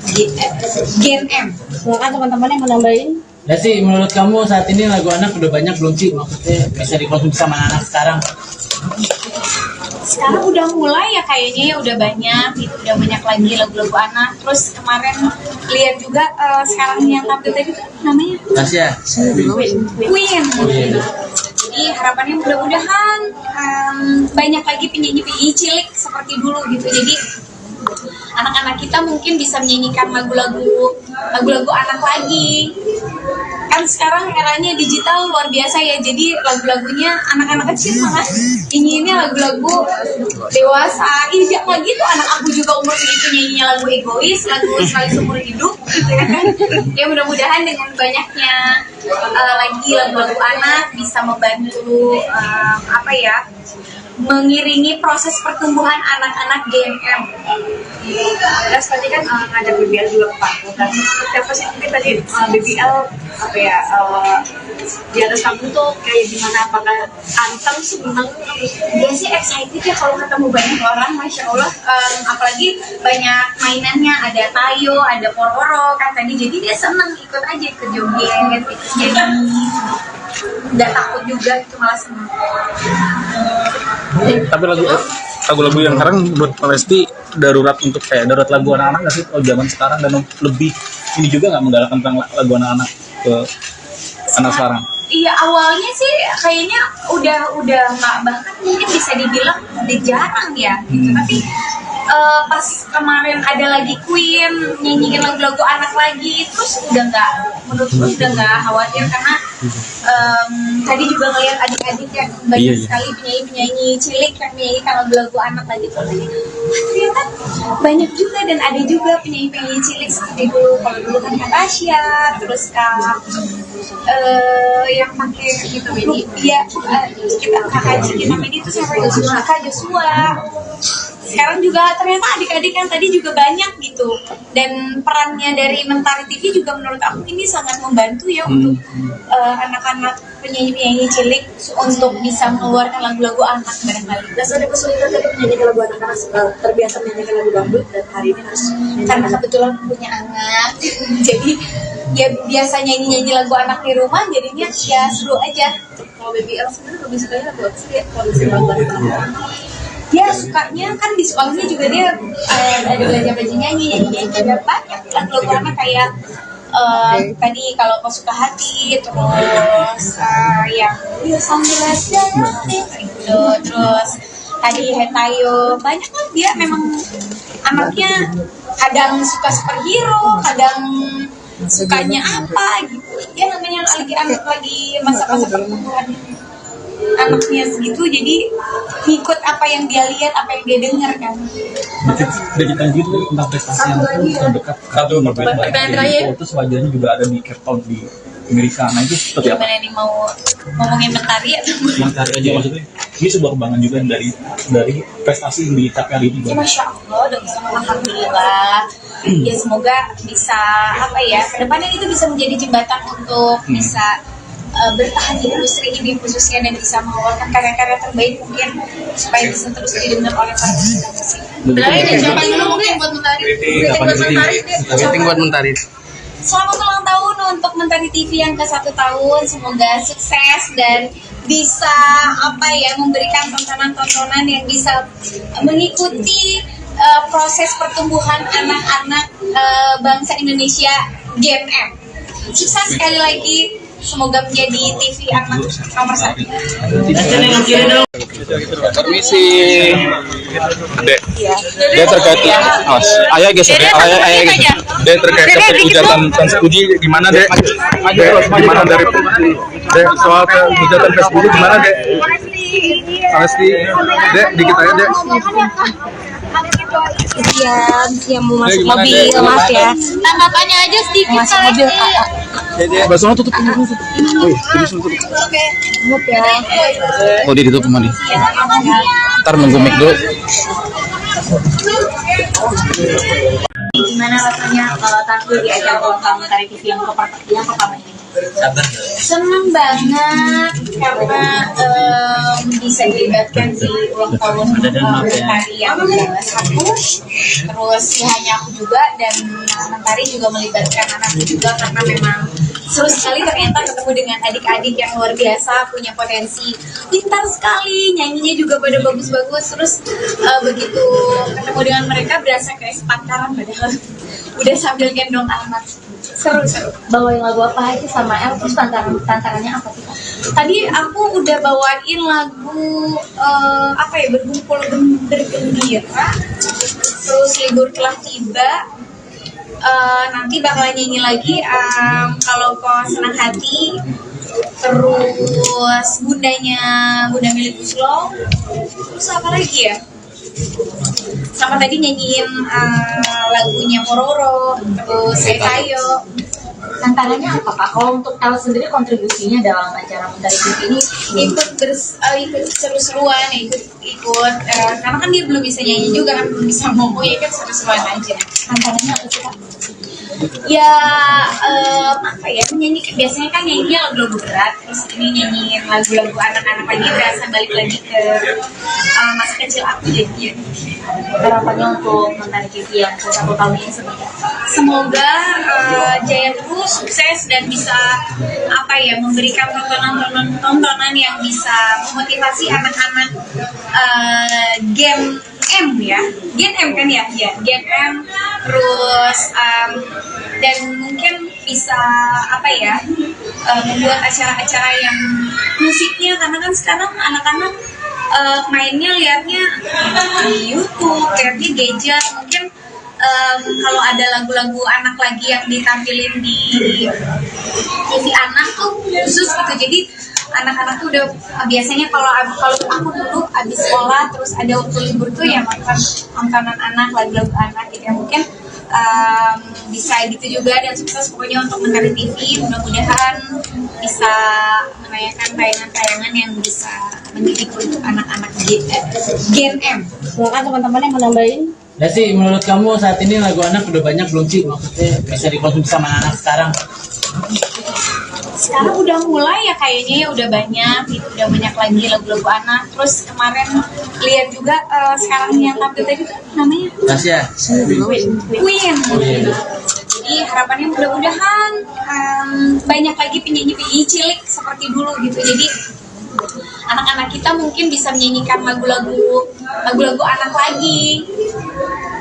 Gen M. Silakan teman-teman yang menambahin. Ya sih, menurut kamu saat ini lagu anak udah banyak belum sih? Maksudnya bisa dikonsumsi sama anak sekarang? Sekarang udah mulai ya kayaknya, ya udah banyak gitu, udah banyak lagi lagu-lagu anak. Terus kemarin lihat juga sekarang yang tampil tadi tuh namanya Tasya. Queen. Jadi harapannya mudah-mudahan banyak lagi penyanyi-penyanyi cilik seperti dulu gitu. Jadi anak-anak kita mungkin bisa menyanyikan lagu-lagu anak lagi. Kan sekarang eranya digital luar biasa ya, jadi lagu-lagunya anak-anak kecil malah nyanyiinnya lagu-lagu dewasa. Jangan lagi tuh anak aku juga umur segitu nyanyinya lagu egois, lagu sekali seumur hidup gitu ya kan. Ya mudah-mudahan dengan banyaknya lagi lagu-lagu anak bisa membantu mengiringi proses pertumbuhan anak-anak Gen M. Terus tadi kan ada BBL juga ke panggung, dan siapa sih mungkin tadi BBL di atas panggung tuh kayak gimana, apakah anteng, seneng? Dia sih excited ya kalau ketemu banyak orang, Masya Allah. Apalagi banyak mainannya, ada Tayo, ada Pororo kan tadi, jadi dia seneng ikut aja ke joget, jadi nggak takut juga gitu, malah seneng. Tapi lagu-lagu yang sekarang buat Lesti darurat untuk darurat lagu anak-anak nggak sih kalau zaman sekarang, dan lebih ini juga nggak menggalakkan tentang lagu anak-anak ke anak sekarang? Iya, awalnya sih kayaknya udah nggak, bahkan mungkin bisa dibilang udah jarang ya gitu. Tapi pas kemarin ada lagi Queen nyanyiin lagu-lagu anak lagi, terus menurutku udah nggak khawatir, karena tadi juga ngeliat adik-adik yang banyak sekali penyanyi-penyanyi cilik yang menyanyikan lagu-lagu anak lagi tuh. Ternyata banyak juga, dan ada juga penyanyi-penyanyi cilik seperti dulu. Kalau dulu kan Kak Tasya, terus yang pakai gitu Medi, kita Kak Haji, kita Medi itu siapa? Kak Joshua. sekarang juga ternyata adik-adik yang tadi juga banyak gitu, dan perannya dari Mentari TV juga menurut aku ini sangat membantu ya untuk anak-anak penyanyi-penyanyi cilik untuk bisa mengeluarkan lagu-lagu anak barangkali. Dan ada kesulitan ketika menyanyikan lagu anak karena terbiasa menyanyikan lagu dangdut dan hari ini harus Karena kebetulan punya anak jadi ya biasa nyanyi lagu anak di rumah, jadinya ya seru aja. kalau BBL sendiri lebih sukanya lagu apa sih ya? Kalau misalnya lagu anak Dia sukanya kan di sekolahnya juga dia ada belajar nyanyi juga banyak lagu-lagu anak kayak tadi kalau kau suka hati, terus yang sambil aja itu, terus tadi Hetayo, banyak lah. Dia memang anaknya kadang suka superhero, kadang sukanya apa gitu. Dia namanya lagi masa-masa pertumbuhan anaknya segitu, jadi ngikut apa yang dia lihat, apa yang dia dengar kan. Digital gitu tentang prestasi yang terdekat satu terus wajahnya juga ada di Cape Town di Amerika. Nah itu seperti apa? Gimana nih mau ngomongin Mentari atau Mentari aja maksudnya. Ini sebuah kebanggaan juga dari prestasi yang dicapai hari ini. ya, Masya Allah, udah bisa, alhamdulillah. Ya semoga bisa apa ya, kedepannya itu bisa menjadi jembatan untuk bisa bertahan di industri ini khususnya, dan bisa mengeluarkan karya-karya terbaik mungkin supaya bisa terus didengar oleh para pecinta musik. Berarti ada siapa dulu mungkin buat Mentari? Meeting buat Mentari. Selamat ulang tahun untuk Mentari TV yang ke-1 tahun. Semoga sukses dan bisa apa ya, memberikan tontonan-tontonan yang bisa mengikuti proses pertumbuhan anak-anak bangsa Indonesia Gen M. Sukses sekali lagi. Semoga menjadi TV anak nomor 1. Permisi. Dia terkait ayah geser deh, ayah geser. Dia terkait hujatan uji gimana deh? Gimana dari soal hujatan Facebook gimana deh? Pasti deh dikit aja deh. Yang mau masuk mobil, maaf ya. Tanggapannya aja sedikit. Masuk mobil, Basahnya tutup dulu. Tutup. Maaf ya. Oh, ditutup kemana? Ntar nunggu mic dulu. Gimana rasanya tampil di acara ulang tahun Mentari TV yang pertama ini? Senang banget karena bisa dilibatkan di ulang tahun Mentari yang ke-1. Terus ya hanya aku juga, dan Mentari juga melibatkan anakku juga, karena memang seru sekali ternyata ketemu dengan adik-adik yang luar biasa, punya potensi, pintar sekali, nyanyinya juga pada bagus-bagus. Terus begitu ketemu dengan mereka berasa kayak sepantaran, padahal udah sambil gendong anak. Seru. Bawain lagu apa aja sama El, terus tantangannya apa sih? Tadi aku udah bawain lagu apa ya, berkumpul bergembira, terus libur telah tiba. Nanti bakal nyanyi lagi kalau kau senang hati, terus Bunda milik Uslo, terus apa lagi ya, sama tadi nyanyiin lagunya Mororo, terus Setayo. Tantangannya apa Kak? Kalau untuk El sendiri kontribusinya dalam acara Mentari TV ini ikut seru-seruan, ikut karena kan dia belum bisa nyanyi juga kan, belum bisa ngomong, ya kan seru-seruan aja. tantangannya apa sih Kak? Ya apa ya, menyanyi biasanya kan nyanyinya lagu-lagu berat, terus ini nyanyiin lagu-lagu anak-anak lagi, berasa balik lagi ke masa kecil aku jadinya. Harapannya untuk Mentari TV yang ke-1 tahun ini seperti apa? Semoga jaya terus, sukses, dan bisa apa ya, memberikan tontonan yang bisa memotivasi anak-anak Gen M ya, Gen M kan ya, Gen M, terus dan mungkin bisa apa ya, membuat acara-acara yang musiknya, karena kan sekarang anak-anak mainnya liatnya di YouTube, liatnya gadget, mungkin kalau ada lagu-lagu anak lagi yang ditampilin di TV anak tuh khusus gitu, jadi anak-anak tuh udah biasanya kalau aku dulu abis sekolah terus ada waktu libur tuh ya nonton tontonan anak, lagu-lagu anak gitu ya, mungkin bisa gitu juga. Dan sukses pokoknya untuk Mentari TV, mudah-mudahan bisa menayangkan tayangan-tayangan yang bisa mendidik untuk anak-anak Gen M. Silakan teman-teman yang mau nambahin. Ya sih, menurut kamu saat ini lagu anak udah banyak belum sih? Maksudnya bisa dikonsumsi sama anak sekarang? Sekarang udah mulai ya kayaknya ya udah banyak gitu, udah banyak lagi lagu-lagu anak. Terus kemarin lihat juga sekarang yang tampil tadi tuh namanya Tasya. Queen. Jadi harapannya mudah-mudahan banyak lagi penyanyi-penyanyi cilik seperti dulu gitu. Jadi anak-anak kita mungkin bisa menyanyikan lagu-lagu anak lagi.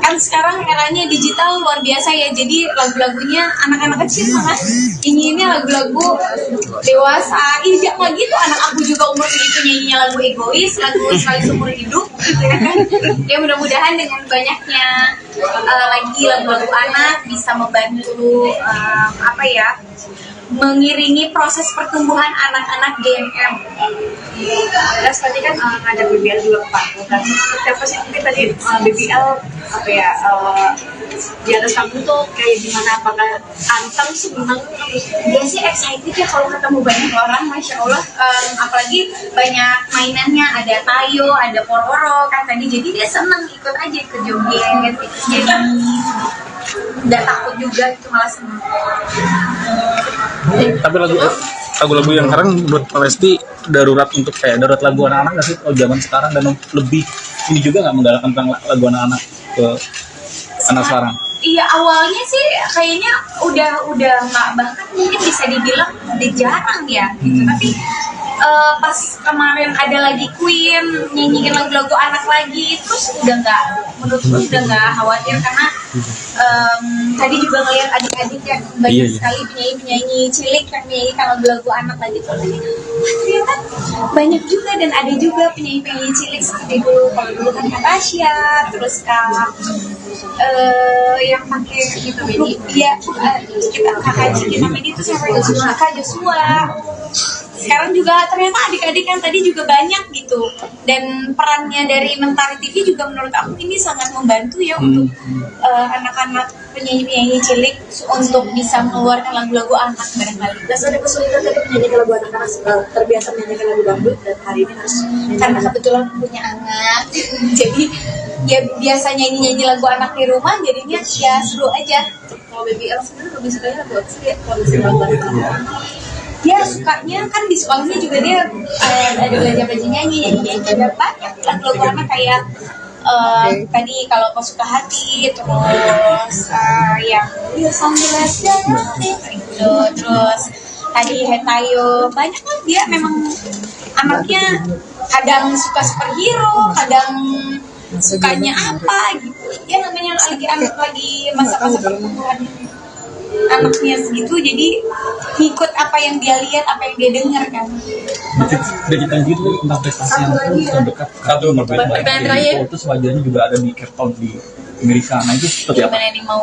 Kan sekarang eranya digital luar biasa ya, jadi lagu-lagunya anak-anak kecil malah nyanyiinnya lagu-lagu dewasa. Ih, jangan gitu, anak aku juga umur segitu nyanyinya lagu egois, lagu sekali seumur hidup gitu ya kan. Ya mudah-mudahan dengan banyaknya lagi lagu-lagu anak bisa membantu mengiringi proses pertumbuhan anak-anak Gen M. Terus tadi kan ngajak BBL juga ke panggung dan siapa sih mungkin tadi BBL di atas panggung tuh kayak gimana, apakah anteng seneng? Dia sih excited ya kalau ketemu banyak orang, masya Allah. Apalagi banyak mainannya, ada tayo, ada pororo kan tadi, jadi dia seneng ikut aja ke joget, ikut nyanyi, nggak takut juga itu, malah seneng. Tapi lagu-lagu yang sekarang menurut Pak Lesti darurat untuk kayak darurat lagu anak-anak nggak sih kalau zaman sekarang, dan lebih ini juga nggak menggalakkan tentang lagu anak-anak ke anak sekarang? Iya, awalnya sih kayaknya udah nggak, bahkan mungkin bisa dibilang udah jarang ya gitu. Tapi pas kemarin ada lagi Queen nyanyiin lagu-lagu anak lagi, terus menurutku udah nggak khawatir, karena tadi juga ngeliat adik-adik yang banyak sekali penyanyi-penyanyi cilik yang menyanyikan lagu-lagu anak lagi tuh. Ternyata banyak juga, dan ada juga penyanyi-penyanyi cilik seperti dulu. Kalau dulu kan Kak Tasya, terus yang pakai gitu, dia kita kakak kita main itu siapa, Kak Joshua. Sekarang juga ternyata adik-adik yang tadi juga banyak gitu, dan perannya dari Mentari TV juga menurut aku ini sangat membantu ya untuk anak-anak penyanyi-penyanyi cilik untuk bisa mengeluarkan lagu-lagu anak barangkali. Dan ada kesulitan tadi menyanyikan lagu anak-anak, terbiasa menyanyikan lagu dangdut, dan hari ini harus Karena kebetulan punya anak, jadi ya biasa nyanyi-nyanyi lagu anak di rumah, jadinya ya seru aja. kalau BBL sendiri lebih sukanya lagu apa sih ya? Kalau misalnya lagu anak-anak. Dia sukanya kan di sekolahnya juga dia ada belajar nyanyi, ada banyak lagu-lagu anak kayak tadi kalau kau suka hati, terus yang sambil itu, terus tadi Hetayo, banyak kan. Dia memang anaknya kadang suka superhero, kadang sukanya apa gitu. Dia namanya lagi masa-masa pertumbuhan anaknya segitu, jadi ngikut apa yang dia lihat, apa yang dia dengar kan. Udah kita gitu tentang prestasi yang terdekat satu terakhir. Terus wajahnya juga ada di Cape Town di Amerika. Nah itu seperti apa? Gimana nih, mau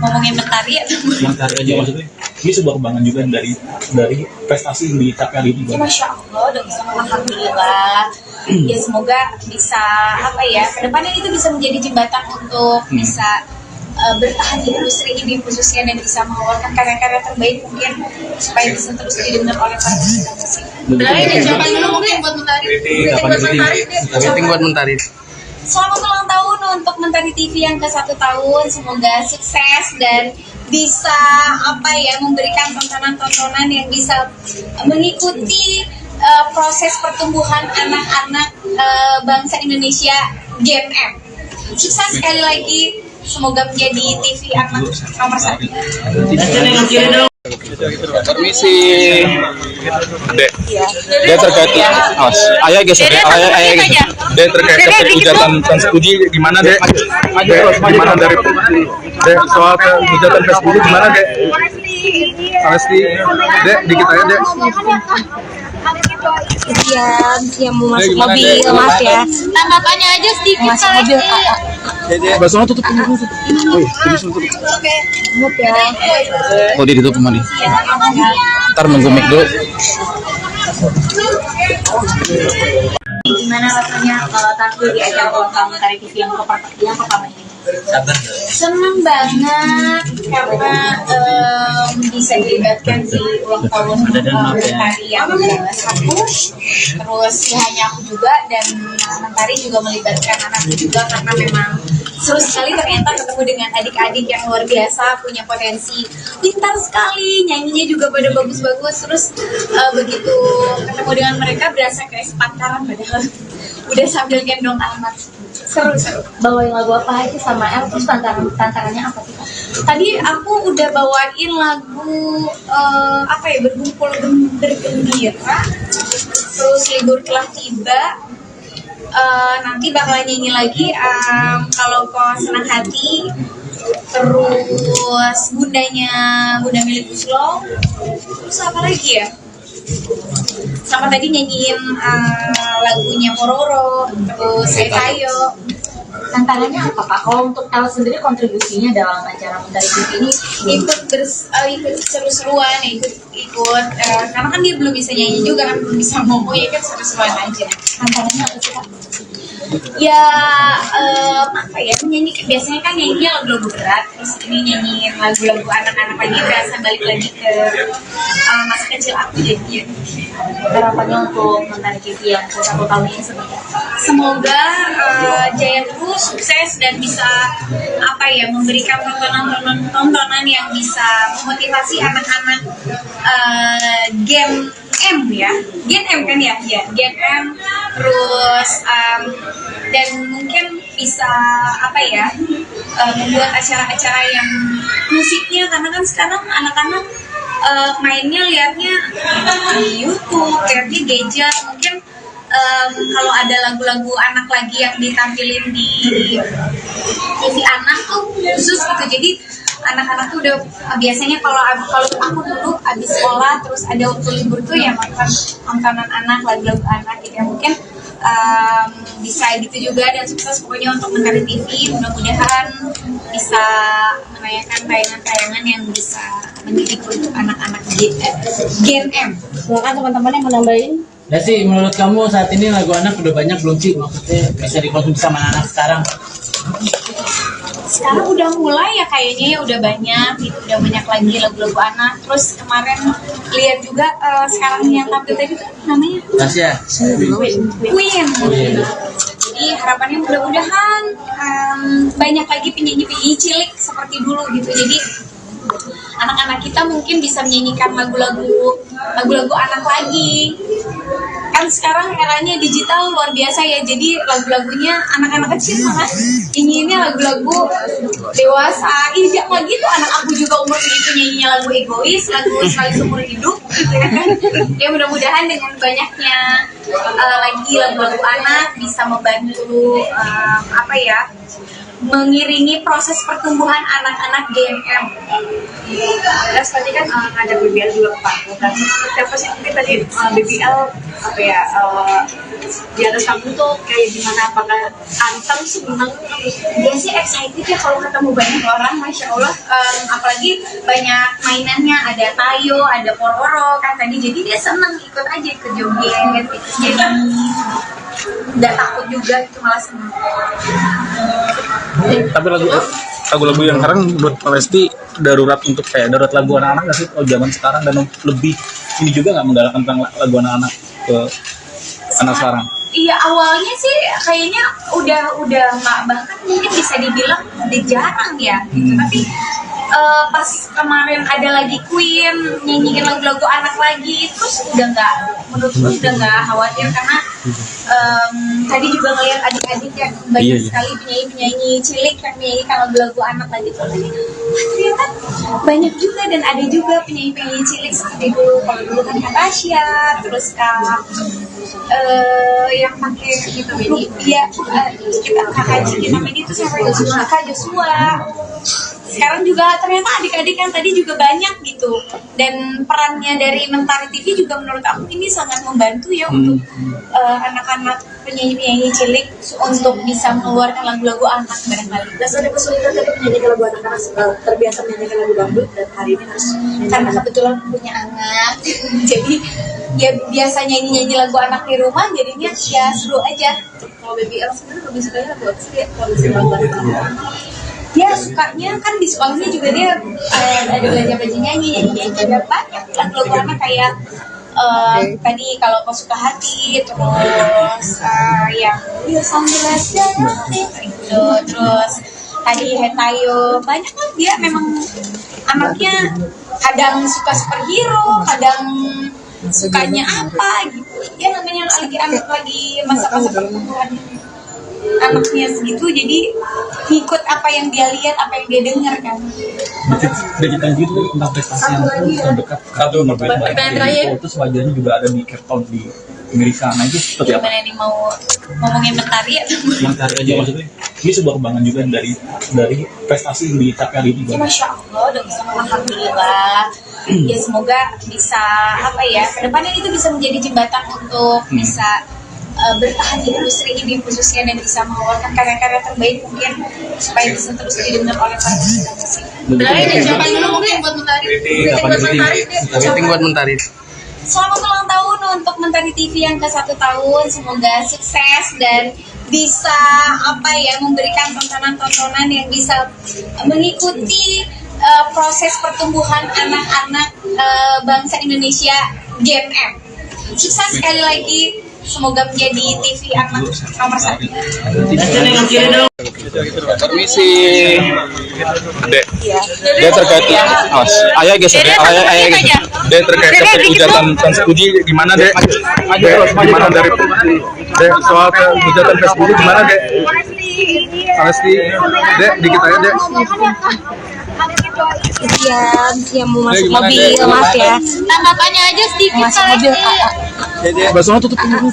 ngomongin Mentari ya? Mentari aja maksudnya. Ini sebuah kebanggaan juga dari prestasi yang dicapai hari ini. Ya, Masya Allah, udah bisa, alhamdulillah. Ya semoga bisa kedepannya itu bisa menjadi jembatan untuk bisa bertahan di industri ini khususnya, dan bisa mengeluarkan karya-karya terbaik mungkin supaya bisa terus didengar oleh para pecinta musik. Siapa dulu mungkin buat Mentari? Meeting buat Mentari. Selamat ulang tahun untuk Mentari TV yang ke-1 tahun. Semoga sukses dan bisa memberikan tontonan-tontonan yang bisa mengikuti proses pertumbuhan anak-anak bangsa Indonesia Gen M. Sukses sekali lagi. Semoga menjadi TV anak nomor 1. Permisi. Dek terkait ayah geser deh, ayah geser. Dek terkait hujatan uji gimana dek? Gimana dari dek soal hujatan uji gimana dek? Lesti, dek dikit aja dek. yang mau masuk mobil, maaf ya. Tanggapannya aja sedikit. Masuk mobil, Basahnya tutup ini. Oh iya, tutup. Maaf ya. Oh ditutup kembali. Ntar nunggu mic dulu. Gimana rasanya tampil di acara ulang tahun Mentari TV yang pertama ini? Senang banget karena bisa dilibatkan di ulang tahun Mentari yang ke-1. Terus ya hanya aku juga dan Mentari juga melibatkan anakku juga karena memang seru sekali ternyata ketemu dengan adik-adik yang luar biasa, punya potensi, pintar sekali, nyanyinya juga pada bagus-bagus. Terus begitu ketemu dengan mereka berasa kayak sepantaran padahal udah sambil gendong anak. Seru. Bawain lagu apa aja sama El, terus tantangannya apa sih Kak? Tadi aku udah bawain lagu berkumpul bergembira, terus libur telah tiba. Nanti bakal nyanyi lagi kalau kau senang hati, terus Bunda milik Uslo, terus apa lagi ya? Sama tadi nyanyiin lagunya Pororo, terus Tayo. Tantangannya apa Kak? Kalau untuk El sendiri kontribusinya dalam acara Mentari TV ini ikut seru-seruan, ikut karena kan dia belum bisa nyanyi juga kan, belum bisa ngomong, ya kan seru-seruan aja. tantangannya apa sih Kak? Ya menyanyi, biasanya kan nyanyinya lagu-lagu berat, terus ini nyanyiin lagu-lagu anak-anak lagi, berasa balik lagi ke masa kecil aku jadinya. Harapannya untuk Mentari TV yang ke-1 tahun ini seperti apa? Semoga jaya terus, sukses dan bisa memberikan tontonan yang bisa memotivasi anak-anak Gen M ya, Gen M kan ya, Gen M, terus dan mungkin bisa membuat acara-acara yang musiknya, karena kan sekarang anak-anak mainnya liatnya di YouTube, liatnya gadget. Mungkin kalau ada lagu-lagu anak lagi yang ditampilin di TV anak tuh khusus gitu, jadi anak-anak tuh udah biasanya kalau aku dulu abis sekolah terus ada waktu libur tuh ya nontonan anak, lagu-lagu anak gitu ya. Mungkin bisa gitu juga, dan sukses pokoknya untuk Mentari TV. Mudah-mudahan bisa menayangkan tayangan-tayangan yang bisa mendidik untuk anak-anak Gen M. Silakan teman-teman yang mau nambahin. Ya sih, menurut kamu saat ini lagu anak udah banyak belum sih? Maksudnya bisa dikonsumsi sama anak sekarang? Sekarang udah mulai ya kayaknya, ya udah banyak gitu, udah banyak lagi lagu-lagu anak. Terus kemarin lihat juga sekarang yang tampil tadi tuh namanya Tasya. Queen. Jadi harapannya mudah-mudahan banyak lagi penyanyi-penyanyi cilik seperti dulu gitu. Jadi anak-anak kita mungkin bisa menyanyikan lagu-lagu anak lagi. Kan sekarang eranya digital luar biasa ya, jadi lagu-lagunya anak-anak kecil malah nyanyiinnya lagu-lagu dewasa. Tidak lagi tuh anak aku juga umur segitu nyanyinya lagu egois, lagu sekali seumur hidup gitu ya kan. Ya mudah-mudahan dengan banyaknya lagi lagu-lagu anak bisa membantu mengiringi proses pertumbuhan anak-anak Gen M. Terus tadi kan ngajak BBL juga ke panggung, dan siapa sih mungkin tadi BBL di atas panggung tuh kayak gimana, apakah anteng, seneng? Dia sih excited ya kalau ketemu banyak orang, Masya Allah. Apalagi banyak mainannya, ada Tayo, ada Pororo kan tadi, jadi dia seneng ikut aja, ikut joget, ikut nyanyi, nggak takut juga gitu, malah seneng. Tapi lagu-lagu yang sekarang menurut Lesti darurat untuk darurat lagu anak-anak nggak sih kalau zaman sekarang, dan lebih ini juga nggak menggalakkan tentang lagu anak-anak ke anak sekarang? Iya, awalnya sih kayaknya udah nggak, bahkan mungkin bisa dibilang udah jarang ya gitu. Tapi pas kemarin ada lagi Queen nyanyiin lagu-lagu anak lagi, terus menurutku udah nggak khawatir, karena tadi juga ngeliat adik-adik yang banyak sekali penyanyi-penyanyi cilik yang menyanyikan lagu-lagu anak lagi tuh. Ternyata banyak juga, dan ada juga penyanyi-penyanyi cilik seperti dulu. Kalau dulu kan Kak Tasya, terus yang pakai gitu, kita kakak Ciki namanya itu siapa, Kak Joshua. sekarang juga ternyata adik-adik yang tadi juga banyak gitu, dan perannya dari Mentari TV juga menurut aku ini sangat membantu ya untuk anak-anak penyanyi-penyanyi cilik untuk bisa mengeluarkan lagu-lagu anak barangkali. Dan ada kesulitan tadi menyanyikan lagu anak-anak terbiasa menyanyikan lagu dangdut dan hari ini harus Karena kebetulan punya anak jadi ya biasa nyanyi lagu anak di rumah, jadinya ya seru aja. kalau BBL sendiri lebih sukanya lagu apa sih ya? Kalau misalnya lagu anak-anak Dia sukanya kan di sekolahnya juga dia ada belajar nyanyi juga banyak lagu-lagu anak kayak tadi kalau kau suka hati, terus yang sambil itu, terus tadi Hetayo, banyak kan dia memang anaknya kadang suka superhero, kadang sukanya apa gitu. Dia namanya lagi masa-masa pertumbuhan anaknya segitu, jadi ngikut apa yang dia lihat, apa yang dia dengar kan. Digital gitu tentang prestasi yang terdekat satu terus wajahnya juga ada di Cape Town di Amerika. Nah itu seperti apa? Gimana nih mau ngomongin Mentari atau Mentari aja maksudnya. Ini sebuah kebanggaan juga dari prestasi yang dicapai hari ini. ya, Masya Allah, udah bisa, alhamdulillah. Ya semoga bisa apa ya, kedepannya itu bisa menjadi jembatan untuk bisa bertahan di industri ini khususnya, dan bisa mengeluarkan karya-karya terbaik mungkin supaya bisa terus didengar oleh para pecinta musik. siapa dulu mungkin buat Mentari? Meeting buat Mentari. Selamat ulang tahun untuk Mentari TV yang ke 1 tahun. Semoga sukses dan bisa apa ya, memberikan tontonan-tontonan yang bisa mengikuti proses pertumbuhan anak-anak bangsa Indonesia GMM. Sukses sekali lagi. Semoga menjadi TV anak nomor 1. Permisi. Dek, dia terkait ayah geser, ayah geser. Dia terkait hujatan uji gimana dek? Gimana dari dek soal hujatan Facebook gimana dek? Pasti dek dikit aja dek. Ya mau masuk mobil, maaf ya. Tanggapannya aja sedikit Masuk mobil, Baksonya tutup dulu.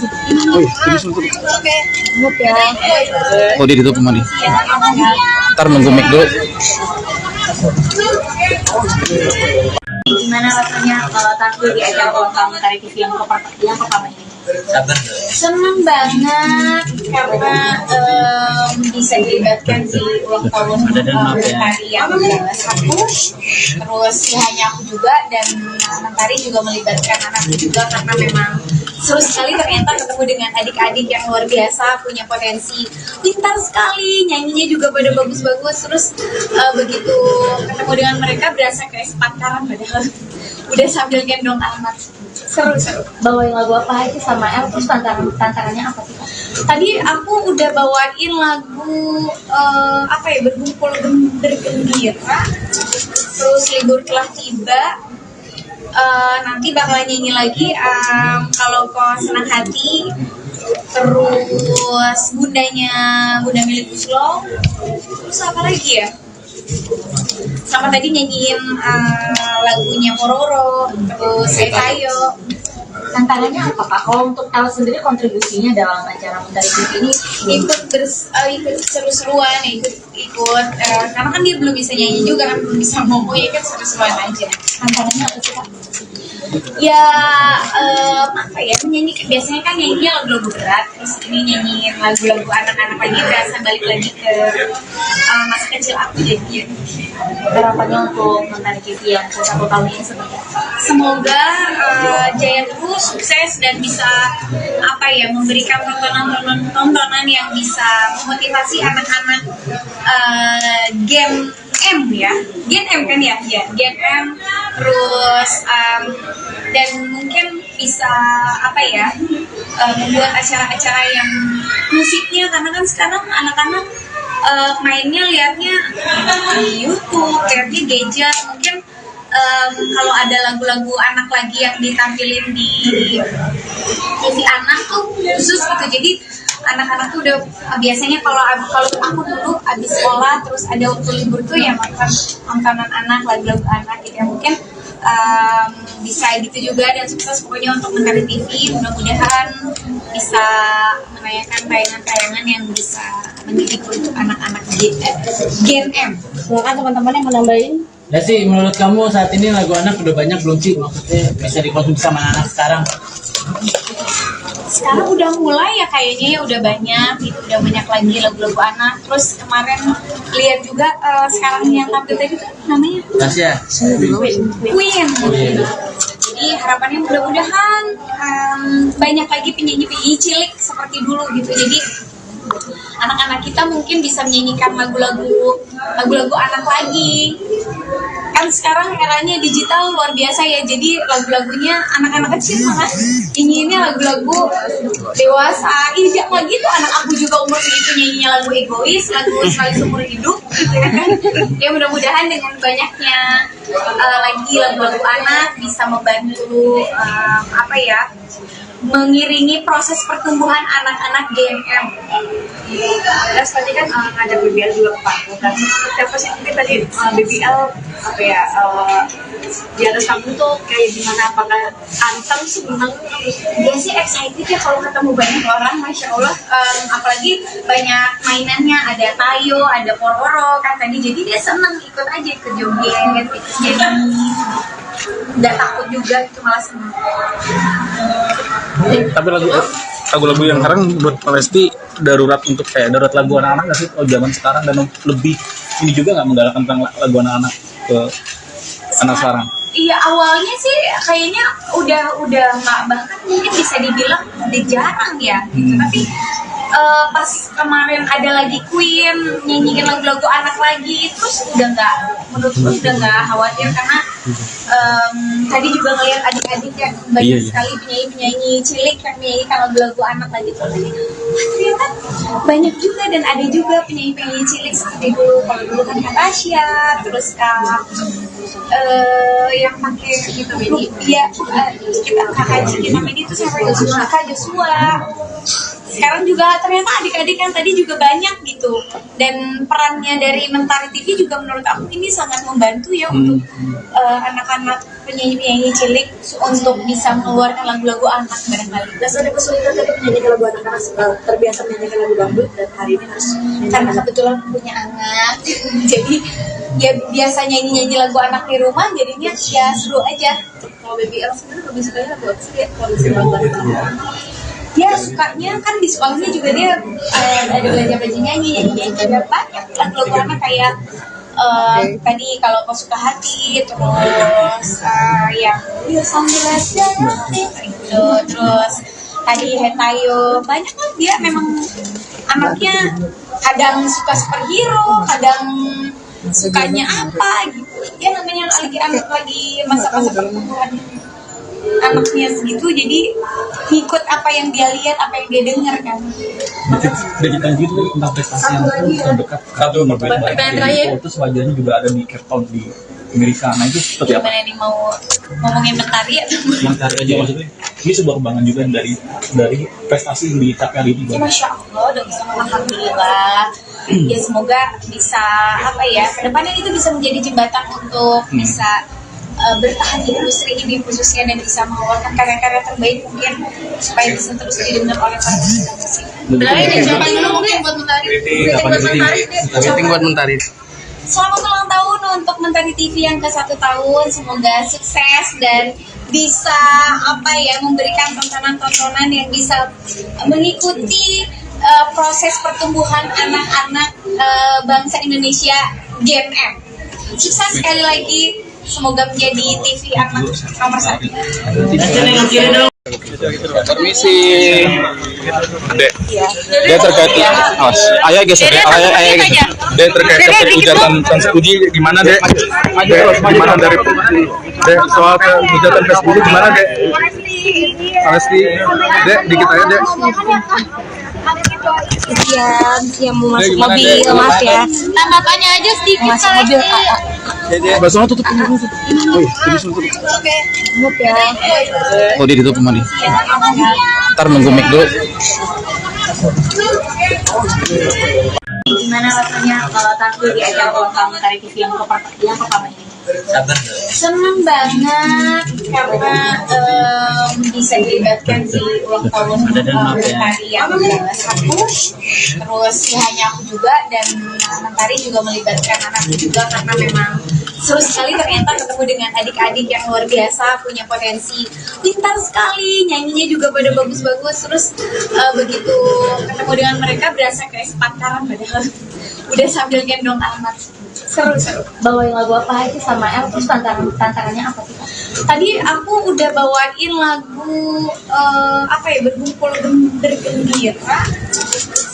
Oh iya, tutup. Tutup ya. Oh dia ditutup kembali. Ntar nunggu mic dulu. Gimana rasanya tampil di acara ulang tahun Mentari TV yang pertama ini? senang banget karena bisa dilibatkan di ulang tahun Mentari yang ke-1. Terus ya hanya aku juga, dan Mentari juga melibatkan anakku juga, karena memang seru sekali ternyata ketemu dengan adik-adik yang luar biasa, punya potensi, pintar sekali, nyanyinya juga pada bagus-bagus. Terus begitu ketemu dengan mereka berasa kayak sepantaran, padahal udah sambil gendong anak. Seru-seru. Bawain lagu apa aja sama El, terus tantangannya apa sih Kak? Tadi aku udah bawain lagu apa ya, bergembira, terus libur telah tiba. Nanti bakal nyanyi lagi kalau kau senang hati, terus Bunda milik Uslo, terus apa lagi ya, sama tadi nyanyiin lagunya Pororo, terus Setayo. Tantangannya apa Kak? Kalau untuk El sendiri kontribusinya dalam acara Mentari TV ini ikut seru-seruan, ikut karena kan dia belum bisa nyanyi juga kan, belum bisa ngomong, ya kan seru-seruan aja. tantangannya apa sih Kak? Ya apa ya, biasanya kan nyanyinya lagu-lagu berat, terus ini nyanyiin lagu-lagu anak-anak lagi, berasa balik lagi ke masa kecil aku jadi. Harapannya untuk Mentari TV yang ke-1 tahun ini seperti apa? Semoga jaya terus, sukses, dan bisa apa ya, memberikan tontonan yang bisa memotivasi anak-anak Gen M ya, Gen M kan ya, Gen M, terus dan mungkin bisa apa ya, membuat acara-acara yang musiknya, karena kan sekarang anak-anak mainnya liatnya di YouTube, liatnya gadget, mungkin kalau ada lagu-lagu anak lagi yang ditampilin di TV anak tuh khusus gitu, jadi anak-anak tuh udah biasanya kalau aku dulu abis sekolah terus ada waktu libur tuh ya nontonan anak, lagu-lagu anak gitu ya, mungkin bisa gitu juga dan sukses pokoknya untuk Mentari TV. Mudah-mudahan bisa menayangkan tayangan-tayangan yang bisa mendidik untuk anak-anak Gen M. Silakan teman-teman yang mau nambahin. Ya sih, menurut kamu saat ini lagu anak udah banyak belum sih? Maksudnya bisa dikonsumsi sama anak sekarang? Sekarang udah mulai ya kayaknya ya udah banyak gitu, udah banyak lagi lagu-lagu anak. Terus kemarin lihat juga sekarang yang tampil tadi tuh namanya Tasya. Queen. Jadi harapannya mudah-mudahan banyak lagi penyanyi-penyanyi cilik seperti dulu gitu. Jadi anak-anak kita mungkin bisa menyanyikan lagu-lagu anak lagi. Kan sekarang eranya digital luar biasa ya, jadi lagu-lagunya anak-anak kecil malah nyanyiinnya lagu-lagu dewasa. Tidak lagi tuh anak aku juga umur segitu nyanyinya lagu egois, lagu sekali seumur hidup gitu ya kan. Ya mudah-mudahan dengan banyaknya lagi lagu-lagu anak bisa membantu mengiringi proses pertumbuhan anak-anak Gen M. Terus tadi kan ngajak BBL juga ke panggung dan setiap sih mungkin tadi BBL di atas panggung tuh kayak gimana, apakah anteng seneng? Dia sih excited ya kalau ketemu banyak orang, masya Allah. Apalagi banyak mainannya, ada tayo, ada pororo kan tadi, jadi dia seneng ikut aja ke joget, jadi nggak takut juga gitu, malah seneng. Tapi lagu-lagu yang sekarang buat Lesti darurat untuk kayak darurat lagu anak-anak nggak sih? Oh, zaman sekarang dan lebih ini juga nggak menggalakkan tentang lagu anak-anak ke anak sekarang? Iya, awalnya sih kayaknya udah nggak, bahkan mungkin bisa dibilang udah jarang ya gitu. Tapi pas kemarin ada lagi Queen nyanyiin lagu-lagu anak lagi, terus udah nggak, menurut gue udah nggak khawatir karena tadi juga ngeliat adik-adik yang banyak sekali penyanyi-penyanyi cilik yang menyanyikan lagu-lagu anak lagi tuh. Ternyata banyak juga dan ada juga penyanyi-penyanyi cilik seperti dulu. Kalau dulu kan Tasya, terus yang pakai gitu dia kakak Cikita Medi itu sampai kakak Joshua. Sekarang juga ternyata adik-adik yang tadi juga banyak gitu, dan perannya dari Mentari TV juga menurut aku ini sangat membantu ya untuk anak-anak penyanyi-penyanyi cilik untuk bisa mengeluarkan lagu-lagu anak barangkali. Terus ada kesulitan dari menyanyikan lagu anak-anak terbiasa menyanyikan lagu dangdut dan hari ini harus karena kebetulan punya anak jadi ya biasa nyanyi lagu anak di rumah, jadinya ya seru aja. kalau BBL sebenarnya lebih sukanya lagu apa sih ya? Kalau misalnya lagu anak-anak Dia sukanya kan di sekolahnya juga dia ada belajar nyanyi juga banyak lagu-lagu anak kayak tadi kalau kau suka hati, terus yang sambil aja gitu, terus tadi Hetayo, banyak kan dia memang anaknya kadang suka superhero, kadang sukanya apa gitu. Dia namanya lagi masa-masa pertumbuhan anaknya segitu, jadi ikut apa yang dia lihat, apa yang dia dengar kan. Udah ditanya gitu tentang prestasi yang terdekat satu berbeda. Terus wajahnya juga ada di Cape Town di Amerika. Nah itu seperti apa? Gimana nih mau ngomongin Mentari ya? Mentari aja maksudnya. Ini sebuah kebanggaan juga dari prestasi yang dicapai hari ini. Ya, Masya Allah, udah bisa, alhamdulillah. Ya semoga bisa kedepannya itu bisa menjadi jembatan untuk bisa bertahan di industri ini khususnya, dan bisa mengeluarkan karya-karya terbaik mungkin supaya bisa terus didengar oleh para musik. Benar ini siapa dulu mungkin buat Mentari? Meeting buat Mentari. Selamat ulang tahun untuk Mentari TV yang ke-1 tahun. Semoga sukses dan bisa memberikan tontonan-tontonan yang bisa mengikuti proses pertumbuhan anak-anak bangsa Indonesia Gen M. Sukses sekali lagi. Semoga menjadi TV anak nomor 1. Permisi. Dek, dia terkait ayah geser, ayah geser. Dia terkait hujatan uji gimana dek? Gimana dari dek soal hujatan Facebook gimana dek? Pasti dek dikit aja dek. Yang mau masuk mobil, maaf ya. Tanggapannya aja sedikit. Masuk mobil, Baksonya tutup dulu. Oh iya, tutup. Tutup ya. Oh dia ditutup kembali. Ntar nunggu mic dulu. Gimana rasanya kalau tampil di acara ulang tahun Mentari TV yang pertama ini? Sabar. Senang banget karena bisa dilibatkan di ulang tahun Mentari yang ke-1. Terus ya hanya aku juga dan Mentari juga melibatkan anakku juga karena memang seru sekali ternyata ketemu dengan adik-adik yang luar biasa, punya potensi, pintar sekali, nyanyinya juga pada bagus-bagus. Terus begitu ketemu dengan mereka berasa kayak sepantaran padahal udah sambil gendong anak. Seru-seru. Bawain lagu apa aja sama El, terus tantangannya apa sih Kak? Tadi aku udah bawain lagu apa ya, bergembira,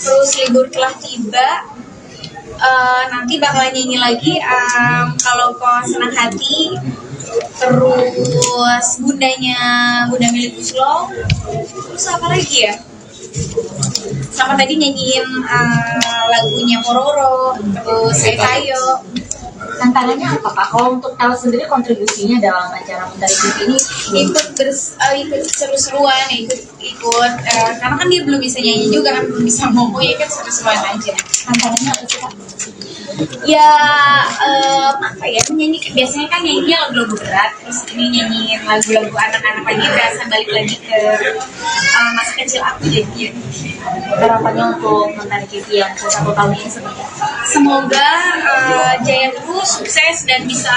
terus libur telah tiba. Nanti bakal nyanyi lagi kalau kau senang hati, terus bunda milik Slow, terus apa lagi ya? Sama tadi nyanyiin lagunya Pororo, terus Tayo. Tantangannya apa Kak? Kalau untuk El sendiri kontribusinya dalam acara Mentari TV ini ikut seru-seruan, ikut karena kan dia belum bisa nyanyi juga kan, belum bisa ngomong, ya kan seru-seruan aja. tantangannya apa sih Kak? Ya apa ya, nyanyi biasanya kan nyanyinya lagu-lagu berat, terus ini nyanyiin lagu-lagu anak-anak lagi, berasa balik lagi ke masa kecil aku jadi. Harapannya untuk Mentari TV yang ke-1 tahun ini seperti apa? Semoga jaya terus, sukses dan bisa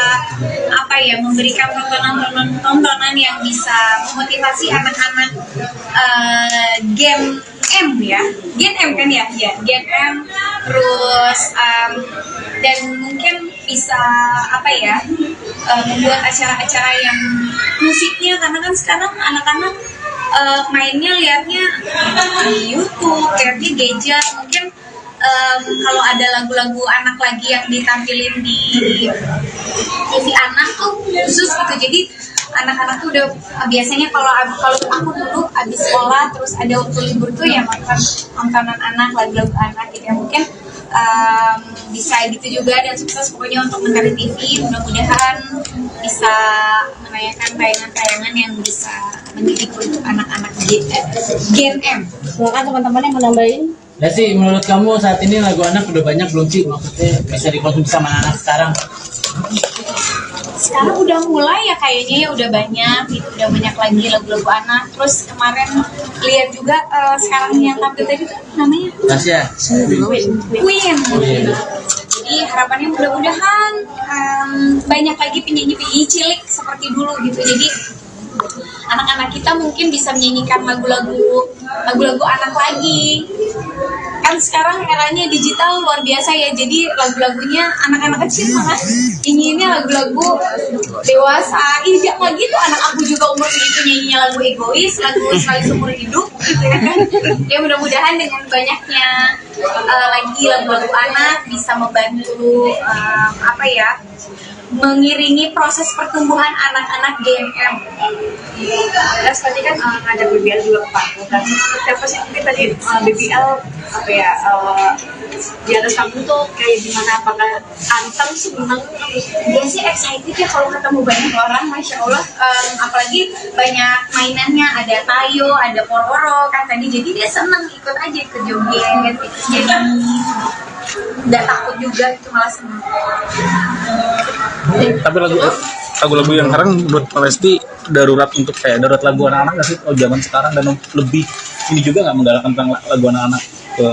apa ya, memberikan tontonan yang bisa memotivasi anak-anak Gen M ya, Gen M kan ya, Gen M, terus dan mungkin bisa apa ya, membuat acara-acara yang musiknya, karena kan sekarang anak-anak mainnya liatnya di YouTube, liatnya gadget, mungkin kalau ada lagu-lagu anak lagi yang ditampilin di TV anak tuh khusus gitu, jadi anak-anak tuh udah biasanya kalau aku dulu abis sekolah terus ada waktu libur tuh ya nontonan anak, lagu-lagu anak gitu ya, mungkin bisa gitu juga dan sukses pokoknya untuk Mentari TV. Mudah-mudahan bisa menayangkan tayangan-tayangan yang bisa mendidik untuk anak-anak Gen M. Silakan teman-teman yang mau nambahin. Ya sih, menurut kamu saat ini lagu anak udah banyak belum sih? Maksudnya bisa dikonsumsi sama anak sekarang? Sekarang udah mulai ya kayaknya, ya udah banyak gitu, udah banyak lagi lagu-lagu anak. Terus kemarin lihat juga sekarang yang tampil tadi tuh namanya Tasya. Queen. Jadi harapannya mudah-mudahan banyak lagi penyanyi-penyanyi cilik seperti dulu gitu. Jadi anak-anak kita mungkin bisa menyanyikan lagu-lagu anak lagi. Kan sekarang eranya digital luar biasa ya, jadi lagu-lagunya anak-anak kecil malah nyanyiinnya lagu-lagu dewasa. Tidak lagi tuh anak aku juga umur segitu nyanyinya lagu egois, lagu sekali seumur hidup gitu ya kan. Ya mudah-mudahan dengan banyaknya lagi lagu-lagu anak bisa membantu apa ya, mengiringi proses pertumbuhan anak-anak GMM. Terus tadi kan ngajak BBL juga ke panggung, dan siapa sih mungkin tadi BBL apa ya, di atas panggung tuh kayak gimana, apakah anteng, seneng? Dia sih excited ya kalau ketemu banyak orang, Masya Allah. Apalagi banyak mainannya, ada Tayo, ada Pororo kan tadi, jadi dia seneng ikut aja ke joget, jadi nggak takut juga, itu malah seneng. Tapi lagu-lagu yang sekarang menurut Lesti darurat untuk kayak darurat lagu anak-anak nggak sih? Oh zaman sekarang, dan lebih ini juga nggak menggalakkan tentang lagu anak-anak ke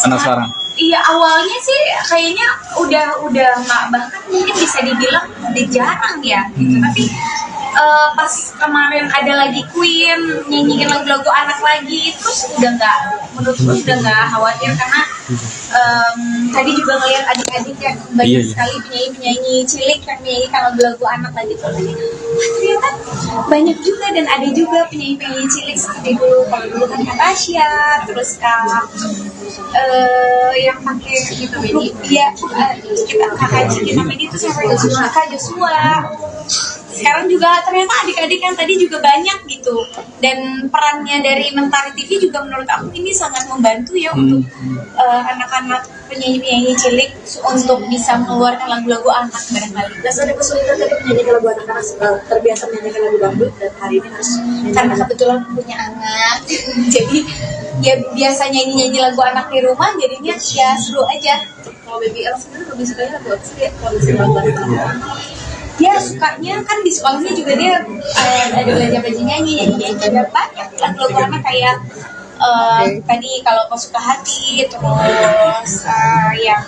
anak sekarang? Iya, awalnya sih kayaknya udah nggak, bahkan mungkin bisa dibilang udah jarang ya gitu. Tapi pas kemarin ada lagi Queen nyanyiin lagu-lagu anak lagi, terus udah nggak, menurutku udah nggak khawatir karena tadi juga ngeliat adik-adik yang banyak sekali penyanyi-penyanyi cilik yang menyanyikan lagu-lagu anak lagi tuh. Ternyata banyak juga, dan ada juga penyanyi-penyanyi cilik seperti dulu. Kalau dulu kan Kak Tasya, terus yang pakai gitu ya, kakak Cikina Medi itu sampai Kak Joshua. Sekarang juga ternyata adik-adik yang tadi juga banyak gitu, dan perannya dari Mentari TV juga menurut aku ini sangat membantu ya untuk anak-anak penyanyi-penyanyi cilik untuk bisa mengeluarkan lagu-lagu anak barangkali. Terus ada kesulitan tadi menyanyikan lagu anak-anak, terbiasa menyanyikan lagu dangdut, dan hari ini harus Karena kebetulan punya anak, jadi ya biasa nyanyi-nyanyi lagu anak di rumah, jadinya ya seru aja. kalau BBL sendiri lebih sukanya lagu apa sih ya? Kalau misalnya lagu anak-anak dia sukanya kan di sekolahnya juga dia ada belajar nyanyi juga banyak lagu-lagu anak kayak tadi kalau kau suka hati, terus yang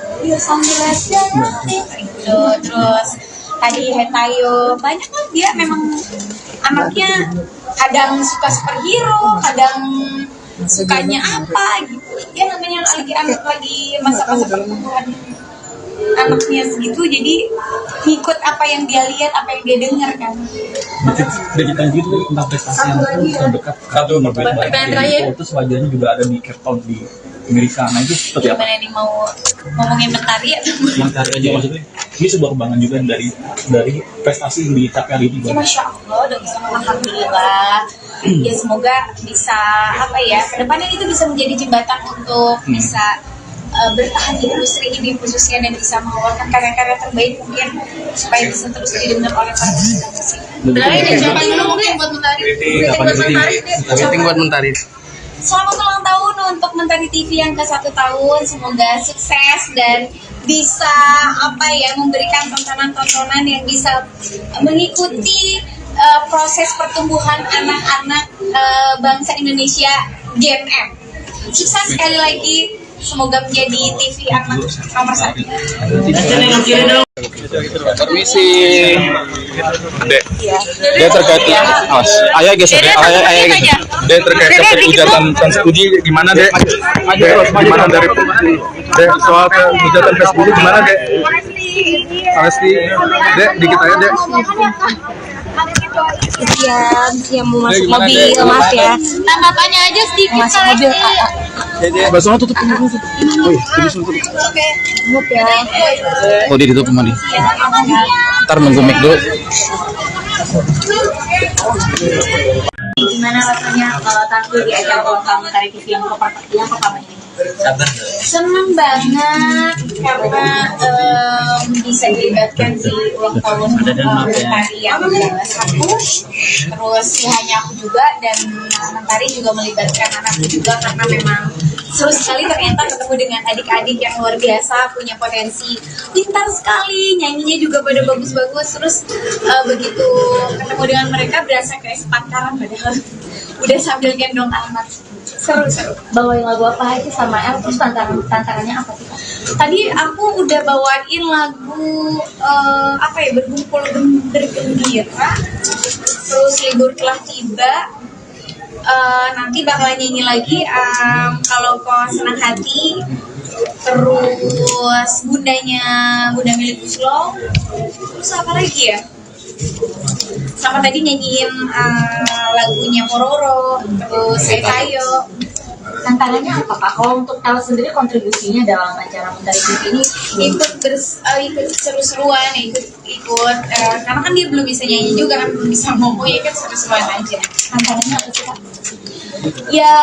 gitu, terus tadi Hetayo, banyak kan dia memang anaknya kadang suka superhero, kadang sukanya apa gitu. Dia namanya lagi masa-masa pertumbuhan anaknya segitu, jadi ikut apa yang dia lihat, apa yang dia dengar kan. Kita gitu tentang prestasi yang terdekat satu itu sewajarnya juga ada di Cape Town di Amerika. Nah itu seperti apa? Gimana nih mau ngomongin mentari ya? Mentari aja maksudnya. Ini sebuah kebanggaan juga dari prestasi yang dicapai hari ini. Ya, Masya Allah, udah bisa alhamdulillah. Ya semoga bisa apa ya, kedepannya itu bisa menjadi jembatan untuk bisa bertahan di industri ini khususnya dan bisa mengeluarkan karya-karya terbaik mungkin supaya bisa terus didengar oleh para musik. Dari siapa dulu mungkin buat mentari? Meeting buat mentari. Selamat ulang tahun untuk Mentari TV yang ke-1 tahun. Semoga sukses dan bisa apa ya, memberikan tontonan-tontonan yang bisa mengikuti proses pertumbuhan anak-anak bangsa Indonesia Gen M. Sukses sekali lagi. Semoga menjadi TV anak nomor 1. Permisi. Dek terkait ayah geser deh, ayah geser. Dek terkait hujatan uji gimana dek? Gimana dari dek soal hujatan Facebook gimana dek? Pasti dek dikit aja dek. Yang mau masuk mobil, maaf ya. Tanggapannya aja sedikit. Masuk mobil, Basahnya tutup. Oh iya, tutup. Maaf ya. Oh ditutup kembali. Ntar nunggu mic dulu. Gimana rasanya tampil di acara ulang tahun Mentari TV yang pertama ini? Senang banget karena bisa dilibatkan di ulang tahun Mentari yang ke-1. Terus ya hanya aku juga dan Mentari juga melibatkan anakku juga karena memang seru sekali ternyata ketemu dengan adik-adik yang luar biasa, punya potensi, pintar sekali, nyanyinya juga pada bagus-bagus. Terus begitu ketemu dengan mereka berasa kayak sepantaran padahal udah sambil gendong anak. Seru. Bawain lagu apa aja sama El, terus tantangannya apa sih? Tadi aku udah bawain lagu apa ya, bergembira, terus libur telah tiba. Nanti bakal nyanyi lagi kalau kau senang hati, terus Bunda milik Uslo, terus apa lagi ya? Sama tadi nyanyiin lagunya Pororo, terus Setayo. Tantangannya apa Kak? Kalau untuk El sendiri kontribusinya dalam acara Mentari TV ini ikut seru-seruan, ikut karena kan dia belum bisa nyanyi juga kan, belum bisa ngomong, ya kan seru-seruan aja. tantangannya apa sih Kak? Ya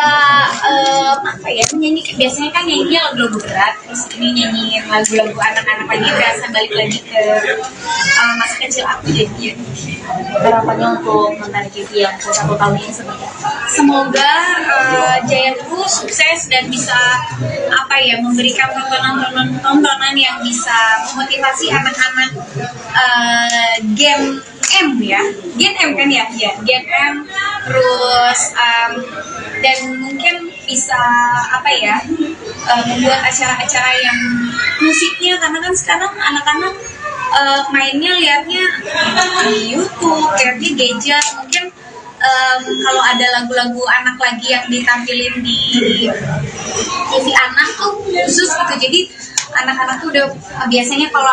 apa ya, menyanyi biasanya kan nyanyinya lagu-lagu berat, terus ini nyanyiin lagu-lagu anak-anak lagi, berasa balik lagi ke masa kecil aku jadinya. Harapannya untuk Mentari TV yang ke-1 tahun ini seperti apa? Semoga jaya terus, sukses dan bisa apa ya, memberikan tontonan yang bisa memotivasi anak-anak Gen M ya, Gen M kan ya, Gen M, terus dan mungkin bisa apa ya, membuat acara-acara yang musiknya, karena kan sekarang anak-anak mainnya liatnya di YouTube, liatnya gadget, mungkin kalau ada lagu-lagu anak lagi yang ditampilin di TV anak tuh khusus gitu, jadi anak-anak tuh udah biasanya kalau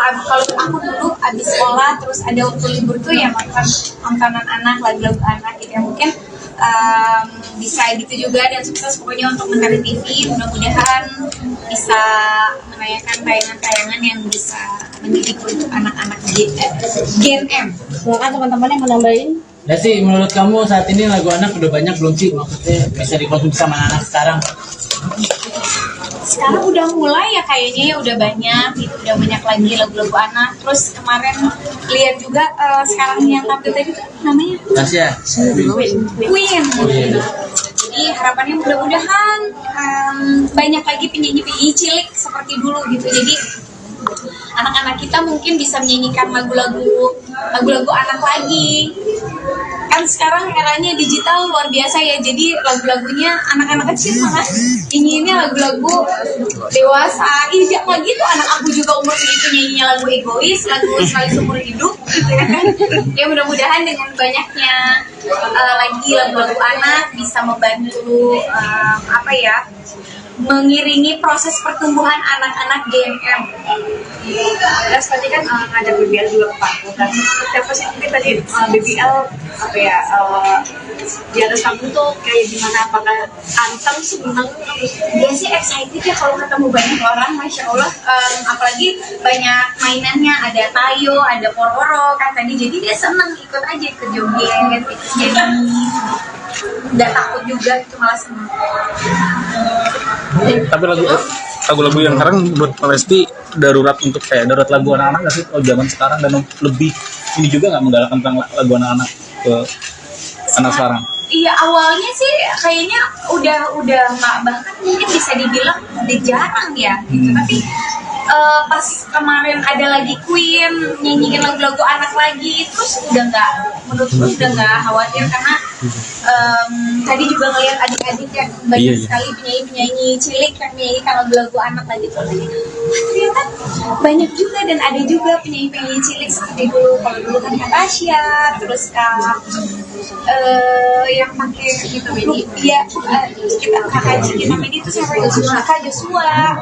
aku dulu habis sekolah terus ada waktu libur tuh ya nontonan anak, lagu-lagu anak gitu ya, mungkin bisa gitu juga. Dan sukses pokoknya untuk Mentari TV, mudah-mudahan bisa menayangkan tayangan-tayangan yang bisa mendidik untuk anak-anak Gen M. Silakan teman-teman yang mau nambahin. Ya sih, menurut kamu saat ini lagu anak udah banyak belum sih? Maksudnya bisa dikonsumsi sama anak sekarang? Sekarang udah mulai ya kayaknya, ya udah banyak gitu, udah banyak lagi lagu-lagu anak. Terus kemarin lihat juga sekarang yang tampil tadi tuh namanya Tasya. Queen. Jadi harapannya mudah-mudahan banyak lagi penyanyi cilik seperti dulu gitu. Jadi anak-anak kita mungkin bisa menyanyikan lagu-lagu anak lagi. Kan sekarang eranya digital luar biasa ya, jadi lagu-lagunya anak-anak kecil malah nyanyiinnya lagu-lagu dewasa. Ih, jangan gitu, anak aku juga umur segitu nyanyinya lagu egois, lagu sekali seumur hidup gitu ya kan. Ya mudah-mudahan dengan banyaknya lagi lagu-lagu anak bisa membantu mengiringi proses pertumbuhan anak-anak GMM. Terus tadi kan ngajak BBL juga ke panggung, dan siapa sih mungkin tadi BBL di atas panggung tuh kayak gimana, apakah anteng seneng? Dia sih excited ya kalau ketemu banyak orang, masya Allah. Apalagi banyak mainannya, ada tayo, ada pororo kan tadi, jadi dia seneng ikut aja ke joget, jadi nggak takut juga, itu malah seneng. Tapi lagu-lagu yang sekarang menurut Lesti darurat untuk darurat lagu anak-anak nggak sih kalau zaman sekarang, dan lebih ini juga nggak menggalakkan tentang lagu anak-anak ke anak sekarang? Iya, awalnya sih kayaknya udah nggak, bahkan mungkin bisa dibilang udah jarang ya gitu. Tapi pas kemarin ada lagi Queen nyanyiin lagu-lagu anak lagi, terus menurutku udah nggak khawatir, karena tadi juga ngeliat adik-adik yang banyak sekali penyanyi-penyanyi cilik yang menyanyikan lagu-lagu anak lagi tuh. Ternyata banyak juga, dan ada juga penyanyi-penyanyi cilik seperti dulu. Kalau dulu kan Kak Tasya, terus yang pakai gitu kita kakak kita Medi itu siapa, Kak Joshua.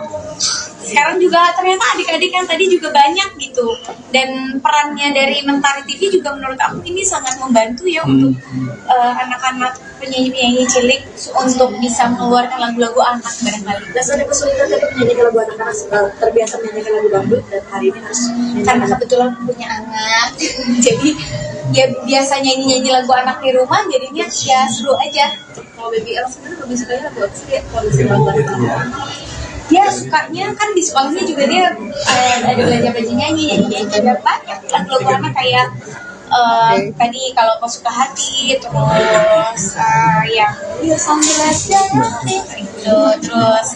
Sekarang juga ternyata adik-adik yang tadi juga banyak gitu, dan perannya dari Mentari TV juga menurut aku ini sangat membantu ya untuk anak-anak penyanyi-penyanyi cilik untuk bisa mengeluarkan lagu-lagu anak barangkali. Terus ada kesulitan untuk menyanyikan lagu anak-anak, terbiasa menyanyikan lagu dangdut, dan hari ini harus Karena kebetulan punya anak, jadi ya biasa nyanyi-nyanyi lagu anak di rumah, jadinya ya seru aja. kalau BBL sebenarnya lebih sukanya lagu apa sih ya? Kalau misalnya lagu anak-anak Dia sukanya kan di sekolahnya juga dia ada belajar nyanyi ada banyak lagu-lagu anak kayak tadi kalau kau suka hati, terus yang sambil itu, terus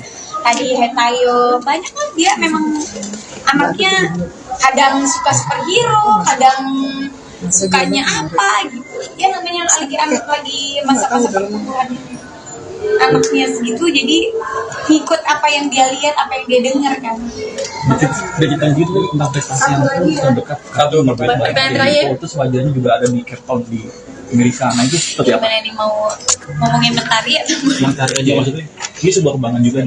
tadi Hetayo, banyak kan dia memang anaknya kadang suka superhero, kadang sukanya apa gitu. Dia namanya lagi masa-masa pertumbuhan anaknya segitu, jadi ngikut apa yang dia lihat, apa yang dia dengar kan. Udah kita gitu tentang prestasi yang terdekat satu terus wajahnya juga ada di Cape Town di Amerika. Nah itu seperti apa? Gimana nih, mau ngomongin Mentari atau Mentari aja maksudnya. Ini sebuah kebanggaan juga